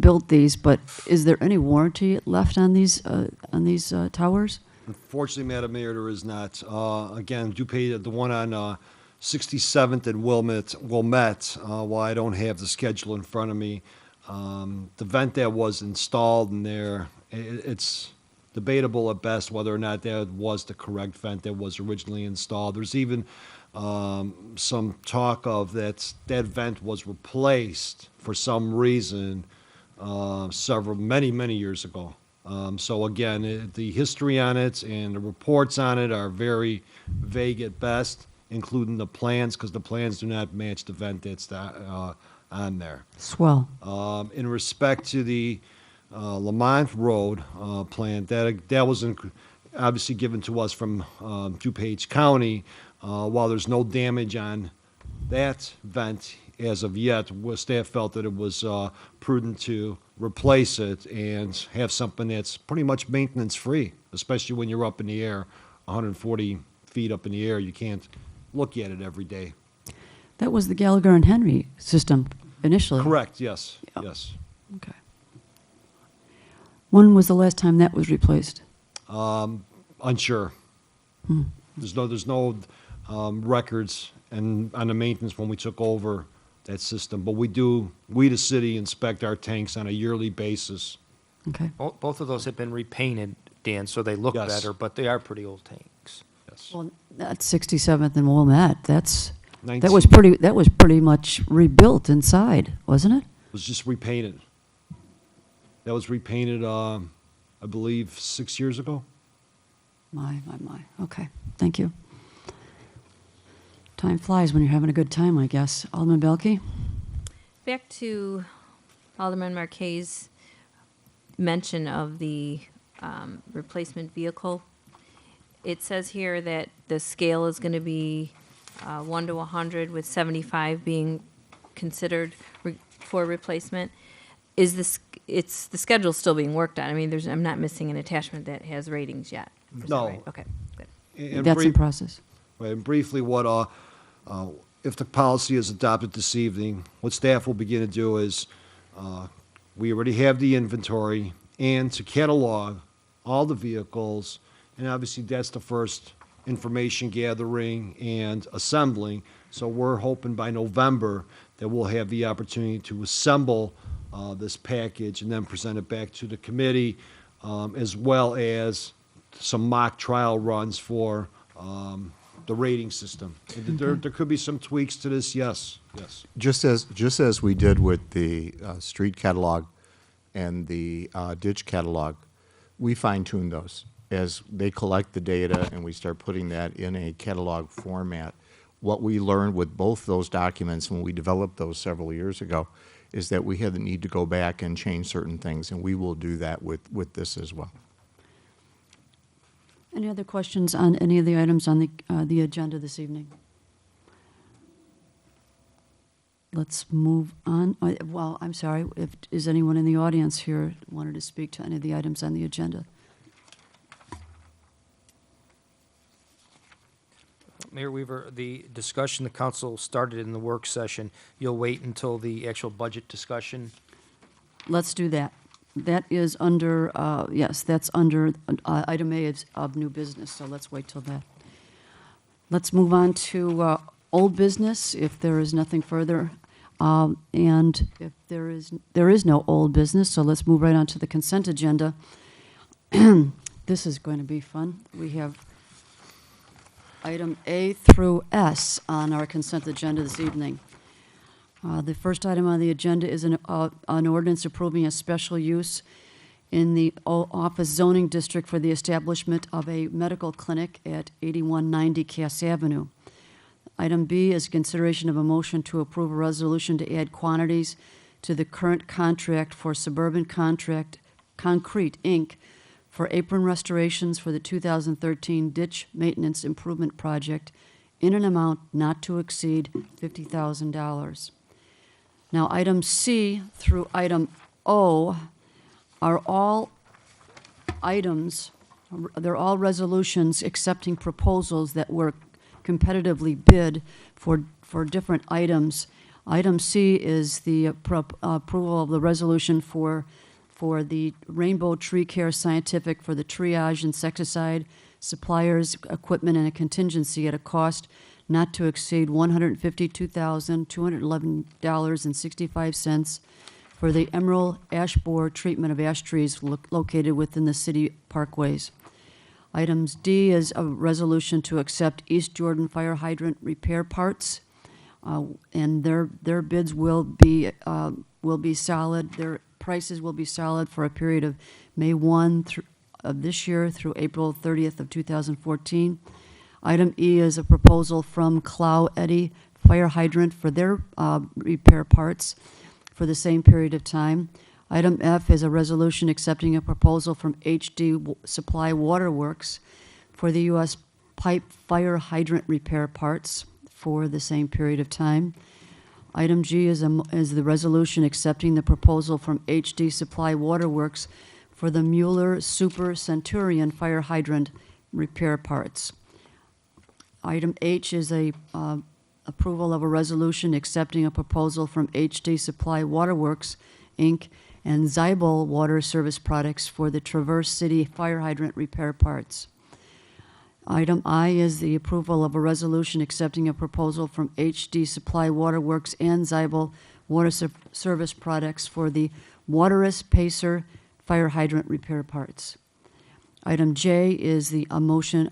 built these, but is there any warranty left on these towers? Unfortunately, Madam Mayor, there is not. Again, DuPage, the one on 67th and Wilmette, while I don't have the schedule in front of me, the vent that was installed in there, it's debatable at best whether or not that was the correct vent that was originally installed. There's even some talk of that vent was replaced for some reason many years ago. So again, the history on it and the reports on it are very vague at best, including the plans, because the plans do not match the vent that's on there. Swell. In respect to the Lamont Road plan, that was obviously given to us from DuPage County. While there's no damage on that vent as of yet, staff felt that it was prudent to replace it and have something that's pretty much maintenance-free, especially when you're up in the air, 140 feet up in the air. You can't look at it every day. That was the Gallagher and Henry system initially. Correct, yes, Yep. yes. Okay. When was the last time that was replaced? Unsure. Hmm. There's no records and on the maintenance when we took over that system, but we, the city, inspect our tanks on a yearly basis. Okay. Both of those have been repainted, Dan, so they look Yes. better, but they are pretty old tanks. Yes. Well, that's 67th and Wilmette. That 19 was pretty much rebuilt inside, wasn't it? was just repainted. That was repainted, I believe, 6 years ago. My. Okay, thank you. Time flies when you're having a good time, I guess. Alderman Belke? Back to Alderman Marquet's mention of the replacement vehicle. It says here that the scale is going to be 1 to 100, with 75 being considered for replacement. Is this, it's, the schedule's still being worked on? I mean, I'm not missing an attachment that has ratings yet. Is that No. right? Okay, good. And That's in process. Right, and briefly, if the policy is adopted this evening, what staff will begin to do is, we already have the inventory, and to catalog all the vehicles, and obviously that's the first information gathering and assembling. So we're hoping by November that we'll have the opportunity to assemble this package and then present it back to the committee, as well as some mock trial runs for the rating system. There could be some tweaks to this, yes. Just as we did with the street catalog and the ditch catalog, we fine-tune those. As they collect the data and we start putting that in a catalog format, what we learned with both those documents when we developed those several years ago is that we had the need to go back and change certain things, and we will do that with this as well. Any other questions on any of the items on the agenda this evening? Let's move on. Well, I'm sorry, is anyone in the audience here wanted to speak to any of the items on the agenda? Mayor Weaver, the discussion the council started in the work session, you'll wait until the actual budget discussion? Let's do that. That is under, yes, that's under item A of new business, so let's wait till that. Let's move on to old business, if there is nothing further. And if there is no old business, so let's move right on to the consent agenda. This is going to be fun. We have item A through S on our consent agenda this evening. The first item on the agenda is an ordinance approving a special use in the office zoning district for the establishment of a medical clinic at 8190 Cass Avenue. Item B is consideration of a motion to approve a resolution to add quantities to the current contract for Suburban Concrete, Inc. for apron restorations for the 2013 ditch maintenance improvement project in an amount not to exceed $50,000. Now, item C through item O are all items, they're all resolutions accepting proposals that were competitively bid for different items. Item C is the approval of the resolution for the Rainbow Tree Care Scientific for the triage insecticide suppliers, equipment, and a contingency at a cost not to exceed $152,211.65 for the emerald ash borer treatment of ash trees located within the city parkways. Items D is a resolution to accept East Jordan fire hydrant repair parts, and their bids will be solid. Their prices will be solid for a period of May 1 of this year through April 30th of 2014. Item E is a proposal from Clow Eddy Fire Hydrant for their repair parts for the same period of time. Item F is a resolution accepting a proposal from HD Supply Waterworks for the U.S. pipe fire hydrant repair parts for the same period of time. Item G is the resolution accepting the proposal from HD Supply Waterworks for the Mueller Super Centurion fire hydrant repair parts. Item H is a approval of a resolution accepting a proposal from HD Supply Waterworks, Inc. and Zybel Water Service Products for the Traverse City fire hydrant repair parts. Item I is the approval of a resolution accepting a proposal from HD Supply Waterworks and Zybel Water Service Products for the Waterous Pacer fire hydrant repair parts. Item J is a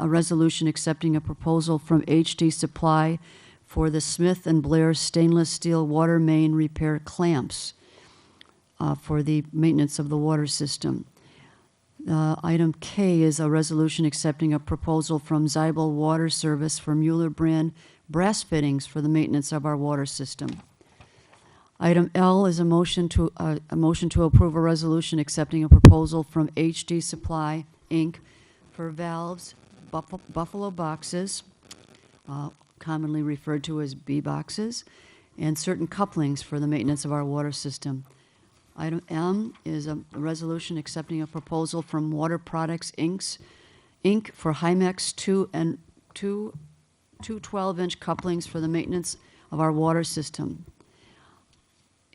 resolution accepting a proposal from HD Supply for the Smith & Blair stainless steel water main repair clamps for the maintenance of the water system. Item K is a resolution accepting a proposal from Zybel Water Service for Mueller brand brass fittings for the maintenance of our water system. Item L is a motion to approve a resolution accepting a proposal from HD Supply, Inc. for valves, buffalo boxes, commonly referred to as B boxes, and certain couplings for the maintenance of our water system. Item M is a resolution accepting a proposal from Water Products, Inc. for Hymex 2 12-inch couplings for the maintenance of our water system.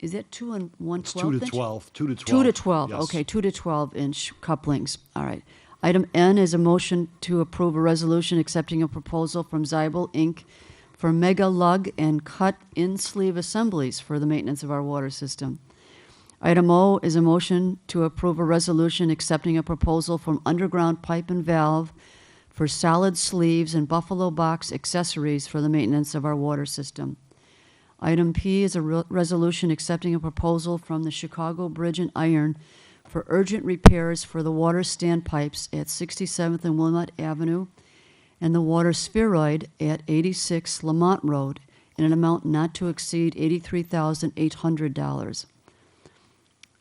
Is it 2 and 1 It's 12 2 to inch? 12, 2 to 12. 2 to 12, yes. okay, 2 to 12-inch couplings, all right. Item N is a motion to approve a resolution accepting a proposal from Zybel, Inc. for mega lug and cut-in sleeve assemblies for the maintenance of our water system. Item O is a motion to approve a resolution accepting a proposal from Underground Pipe and Valve for solid sleeves and buffalo box accessories for the maintenance of our water system. Item P is a resolution accepting a proposal from the Chicago Bridge and Iron for urgent repairs for the water standpipes at 67th and Wilmot Avenue and the water spheroid at 86 Lamont Road in an amount not to exceed $83,800.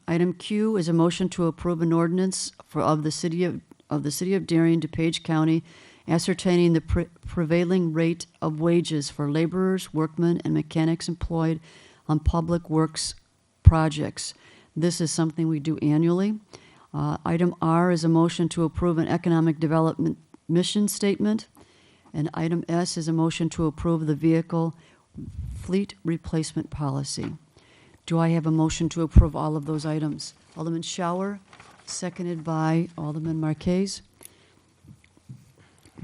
Item Q is a motion to approve an ordinance of the City of Darien, DuPage County, ascertaining the prevailing rate of wages for laborers, workmen, and mechanics employed on public works projects. This is something we do annually. Item R is a motion to approve an economic development mission statement. And item S is a motion to approve the vehicle fleet replacement policy. Do I have a motion to approve all of those items? Alderman Shower, seconded by Alderman Marquez.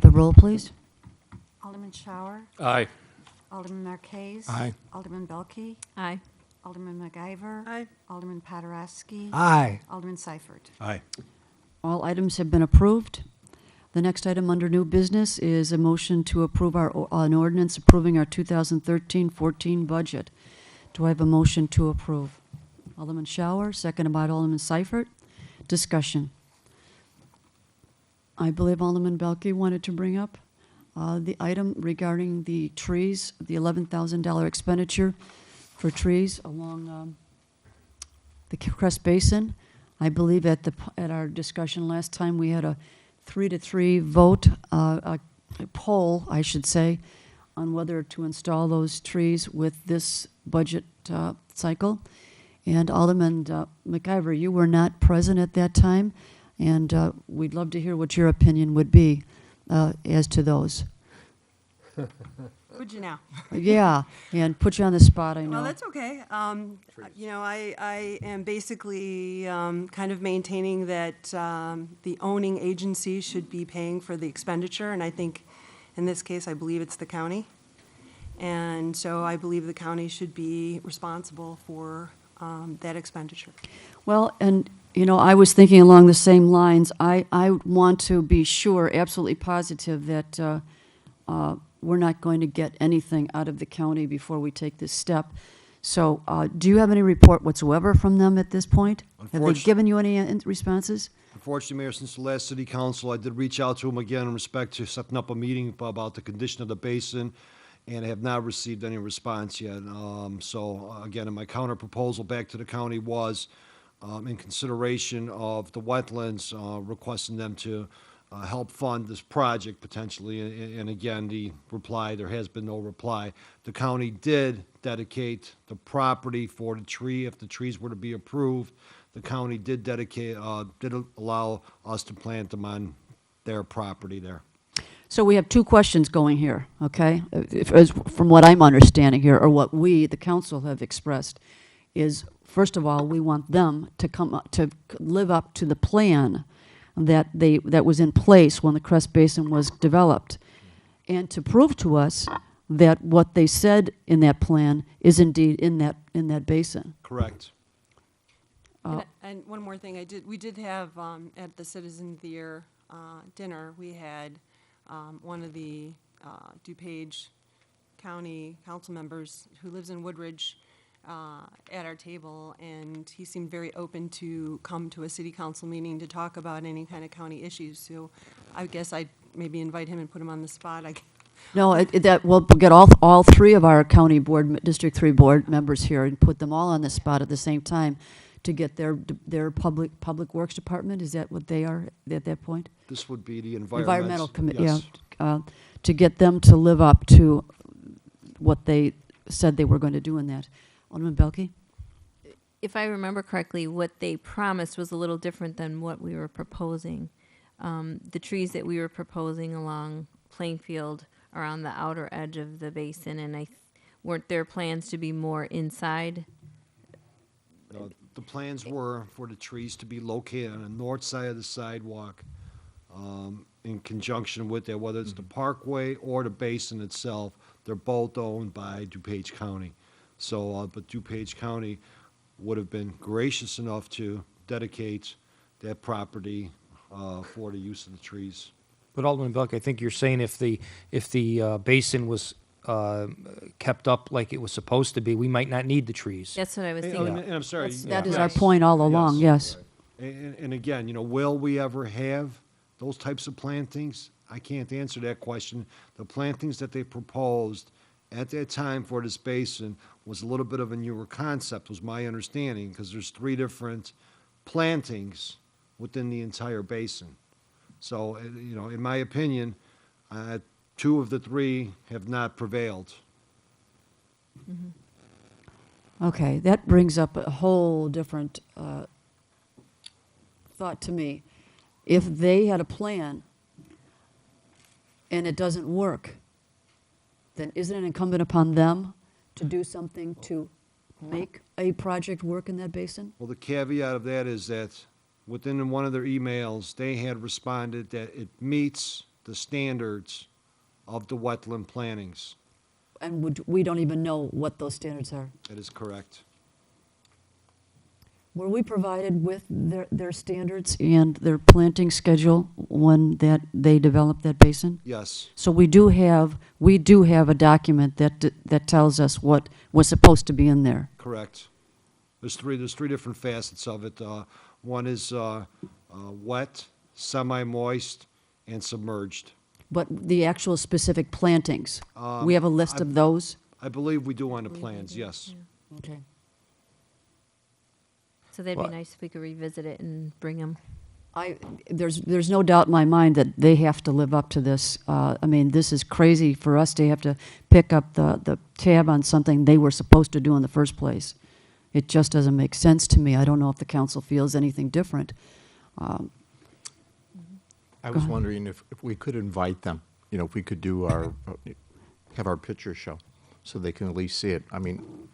The roll, please. Alderman Shower. Aye. Alderman Marquez. Aye. Alderman Belke. Aye. Alderman MacIver. Aye. Alderman Poderowski. Aye. Alderman Seifert. Aye. All items have been approved. The next item under new business is a motion to approve an ordinance approving our 2013-14 budget. Do I have a motion to approve? Alderman Shower, seconded by Alderman Seifert. Discussion. I believe Alderman Belke wanted to bring up the item regarding the trees, the $11,000 expenditure for trees along the Crest Basin. I believe at our discussion last time, we had a 3-3 vote, a poll, I should say, on whether to install those trees with this budget cycle. And Alderman McIver, you were not present at that time, and we'd love to hear what your opinion would be as to those. Would you now? Yeah, and put you on the spot, I know. Well, that's okay. You know, I am basically kind of maintaining that the owning agency should be paying for the expenditure, and I think in this case, I believe it's the county. And so I believe the county should be responsible for that expenditure. Well, and, you know, I was thinking along the same lines. I want to be sure, absolutely positive, that we're not going to get anything out of the county before we take this step. So do you have any report whatsoever from them at this point? Have they given you any responses? Unfortunately, Mayor, since the last city council, I did reach out to them again in respect to setting up a meeting about the condition of the basin, and I have not received any response yet. So again, and my counter proposal back to the county was, in consideration of the wetlands, requesting them to help fund this project potentially. And again, the reply, there has been no reply. The county did dedicate the property for the tree. If the trees were to be approved, the county did dedicate, did allow us to plant them on their property there. So we have two questions going here, okay? From what I'm understanding here, or what we, the council, have expressed, is, first of all, we want them to to live up to the plan that was in place when the Crest Basin was developed, and to prove to us that what they said in that plan is indeed in that basin. Correct. And one more thing, we did have at the Citizen of the Year dinner, we had one of the DuPage County council members who lives in Woodridge at our table, and he seemed very open to come to a city council meeting to talk about any kind of county issues. So I guess I'd maybe invite him and put him on the spot. No, that we'll get all three of our county board, District 3 board members here and put them all on the spot at the same time to get their public works department. Is that what they are at that point? This would be the environmental committee. Yes. Yeah, to get them to live up to what they said they were going to do in that. Alderman Belke? If I remember correctly, what they promised was a little different than what we were proposing. The trees that we were proposing along Plainfield are on the outer edge of the basin, and weren't there plans to be more inside? The plans were for the trees to be located on the north side of the sidewalk in conjunction with that, whether it's the parkway or the basin itself. They're both owned by DuPage County. So, but DuPage County would have been gracious enough to dedicate that property for the use of the trees. But Alderman Belk, I think you're saying if the basin was kept up like it was supposed to be, we might not need the trees. That's what I was thinking. And I'm sorry. That is our point all along, yes. And again, will we ever have those types of plantings? I can't answer that question. The plantings that they proposed at that time for this basin was a little bit of a newer concept, was my understanding, because there's 3 different plantings within the entire basin. So, in my opinion, 2 of the 3 have not prevailed. Mm-hmm. Okay, that brings up a whole different thought to me. If they had a plan and it doesn't work, then isn't it incumbent upon them to do something to make a project work in that basin? Well, the caveat of that is that within one of their emails, they had responded that it meets the standards of the wetland plantings. And we don't even know what those standards are. That is correct. Were we provided with their standards and their planting schedule when they developed that basin? Yes. So we do have a document that tells us what was supposed to be in there. Correct. There's three different facets of it. One is wet, semi-moist, and submerged. But the actual specific plantings, we have a list of those? I believe we do on the plans, yes. Yeah. Okay. So that'd be nice if we could revisit it and bring them. There's no doubt in my mind that they have to live up to this. I mean, this is crazy for us to have to pick up the tab on something they were supposed to do in the first place. It just doesn't make sense to me. I don't know if the council feels anything different. I Go was ahead. wondering if we could invite them, you know, if we could do have our picture show, so they can at least see it. I mean,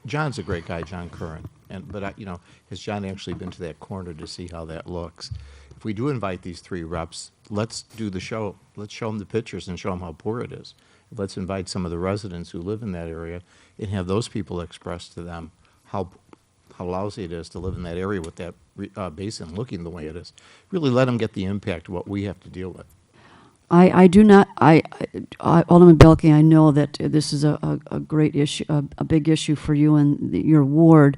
John's a great guy, John Curran, but you know, has John actually been to that corner to see how that looks? If we do invite these 3 reps, let's do the show. Let's show them the pictures and show them how poor it is. Let's invite some of the residents who live in that area and have those people express to them how lousy it is to live in that area with that basin looking the way it is. Really let them get the impact of what we have to deal with. I do not, Alderman Belke, I know that this is a great issue, a big issue for you and your ward.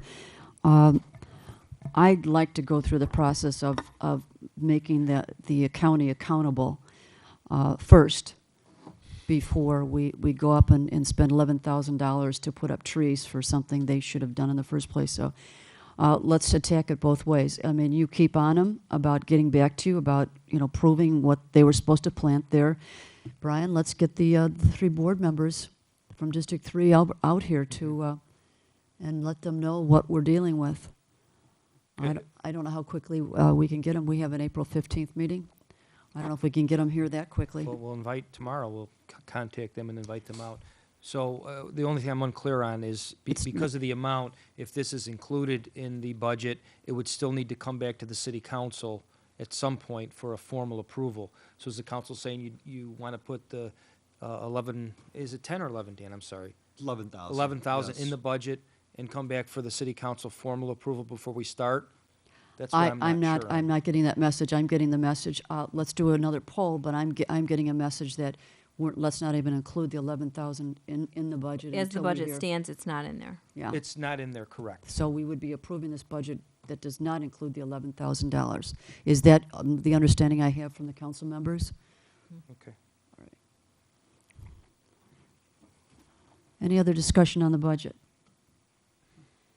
I'd like to go through the process of making the county accountable first, before we go up and spend $11,000 to put up trees for something they should have done in the first place. So let's attack it both ways. I mean, you keep on them about getting back to you about, you know, proving what they were supposed to plant there. Brian, let's get the 3 board members from District 3 out here to and let them know what we're dealing with. I don't know how quickly we can get them. We have an April 15th meeting. I don't know if we can get them here that quickly. Well, we'll invite tomorrow. We'll contact them and invite them out. So the only thing I'm unclear on is because of the amount, if this is included in the budget, it would still need to come back to the city council at some point for a formal approval. So is the council saying you want to put the 11, is it 10 or 11, Dan? I'm sorry. 11,000. 11,000 in the budget and come back for the city council formal approval before we start? That's what I'm not sure on. I'm not getting that message. I'm getting the message. Let's do another poll, but I'm getting a message that let's not even include the 11,000 in the budget. As the until we budget hear- stands, it's not in there. Yeah. It's not in there, correct. So we would be approving this budget that does not include the $11,000. Is that the understanding I have from the council members? Okay. Any other discussion on the budget?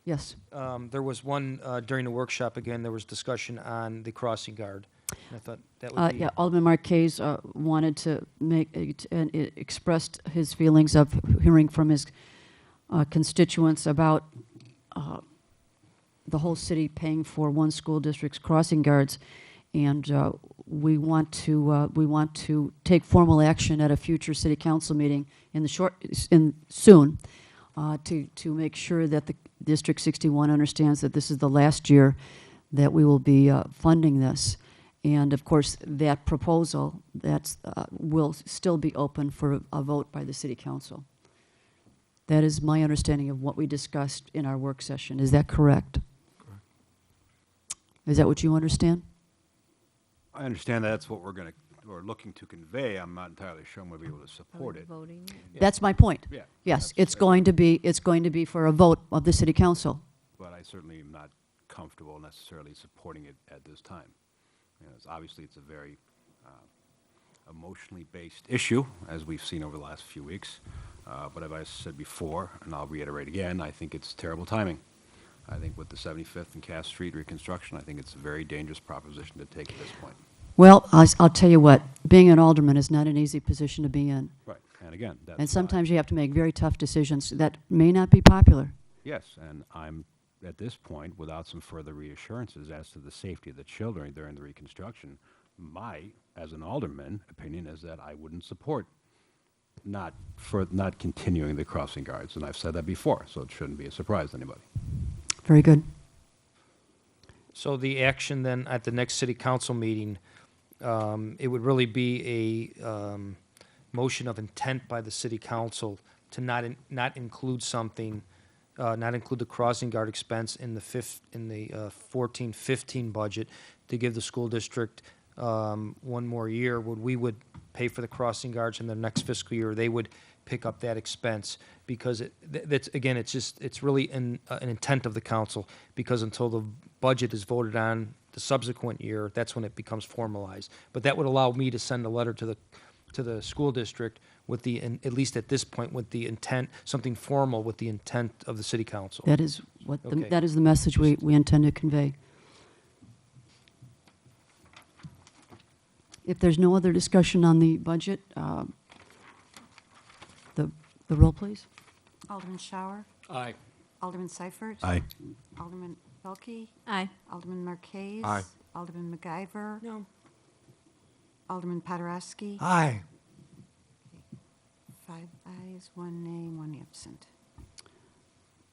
Yes. There was one, during the workshop, again, there was discussion on the crossing guard. And I thought that would be. Yeah, Alderman Marquez wanted to make, and expressed his feelings of hearing from his constituents about the whole city paying for one school district's crossing guards, and we want to take formal action at a future city council meeting soon to make sure that the District 61 understands that this is the last year that we will be funding this. And of course, that proposal will still be open for a vote by the city council. That is my understanding of what we discussed in our work session. Is that correct? Correct. Is that what you understand? I understand that's what we're looking to convey. I'm not entirely sure I'm going to be able to support it. Voting. That's my point. Yeah. Yes, it's going to be for a vote of the city council. But I certainly am not comfortable necessarily supporting it at this time. You know, obviously, it's a very emotionally based issue, as we've seen over the last few weeks. But as I said before, and I'll reiterate again, I think it's terrible timing. I think with the 75th and Cass Street reconstruction, I think it's a very dangerous proposition to take at this point. Well, I'll tell you what, being an alderman is not an easy position to be in. Right, and again, that's And sometimes you have to make very tough decisions that may not be popular. yes, and I'm at this point without some further reassurances as to the safety of the children during the reconstruction. My, as an alderman, opinion is that I wouldn't support not continuing the crossing guards, and I've said that before, so it shouldn't be a surprise to anybody. Very good. So the action then at the next city council meeting, it would really be a motion of intent by the city council to not include something, not include the crossing guard expense in the 14-15 budget, to give the school district one more year. We would pay for the crossing guards in the next fiscal year. They would pick up that expense, because it's really an intent of the council, because until the budget is voted on the subsequent year, that's when it becomes formalized. But that would allow me to send a letter to the school district with at least at this point, with the intent, something formal with the intent of the city council. That is what Okay. that is the message we intend to convey. If there's no other discussion on the budget, the roll, please. Alderman Shower, Aye. Alderman Seifert. Aye. Alderman Belke. Aye. Alderman Marquez. Aye. Alderman MacGyver. No. Alderman Poderowski. Aye. 5 ayes, 1 nay, 1 absent.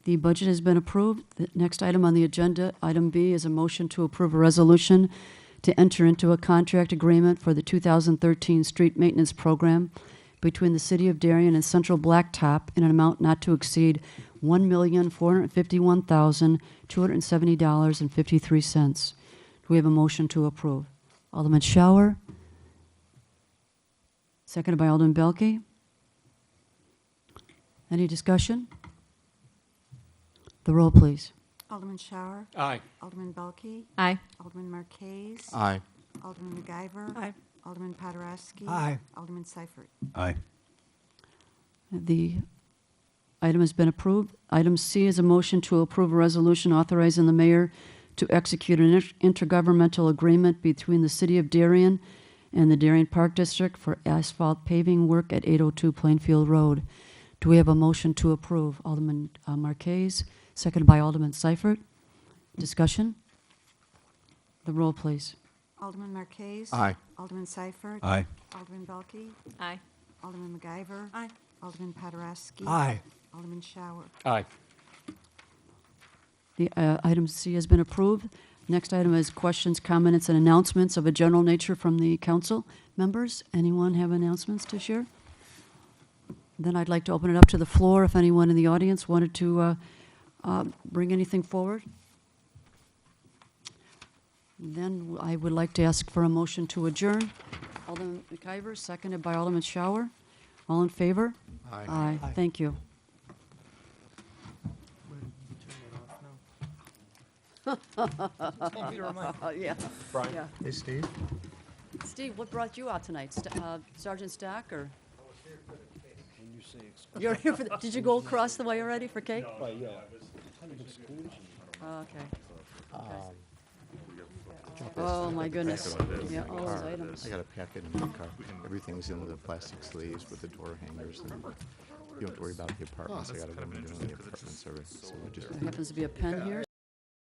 The budget has been approved. The next item on the agenda, item B, is a motion to approve a resolution to enter into a contract agreement for the 2013 street maintenance program between the City of Darien and Central Blacktop in an amount not to exceed $1,451,270.53. Do we have a motion to approve? Alderman Shower, seconded by Alderman Belke. Any discussion? The roll, please. Alderman Shower. Aye. Alderman Belke. Aye. Alderman Marquez. Aye. Alderman MacGyver. Aye. Alderman Poderowski. Aye. Alderman Seifert. Aye. The item has been approved. Item C is a motion to approve a resolution authorizing the mayor to execute an intergovernmental agreement between the City of Darien and the Darien Park District for asphalt paving work at 802 Plainfield Road. Do we have a motion to approve? Alderman Marquez, seconded by Alderman Seifert. Discussion? The roll, please. Alderman Marquez. Aye. Alderman Seifert. Aye. Alderman Belke. Aye. Alderman MacGyver. Aye. Alderman Poderowski. Aye. Alderman Shower. Aye. The item C has been approved. Next item is questions, comments, and announcements of a general nature from the council members. Anyone have announcements to share? Then I'd like to open it up to the floor if anyone in the audience wanted to bring anything forward. Then I would like to ask for a motion to adjourn. Alderman McIver, seconded by Alderman Shower. All in favor? Aye. Aye. Aye. Thank you. Yeah. Brian? Yeah. Hey, Steve? Steve, what brought you out tonight? Sergeant Stack, or? You're here for, did you go across the way already for cake? Oh, okay. Oh, my goodness. Yeah, all those items. I got a packet in my car. Everything's in the plastic sleeves with the door hangers. And you don't have to worry about the apartments. I got to go and do the apartments already. So we just. There happens to be a pen here.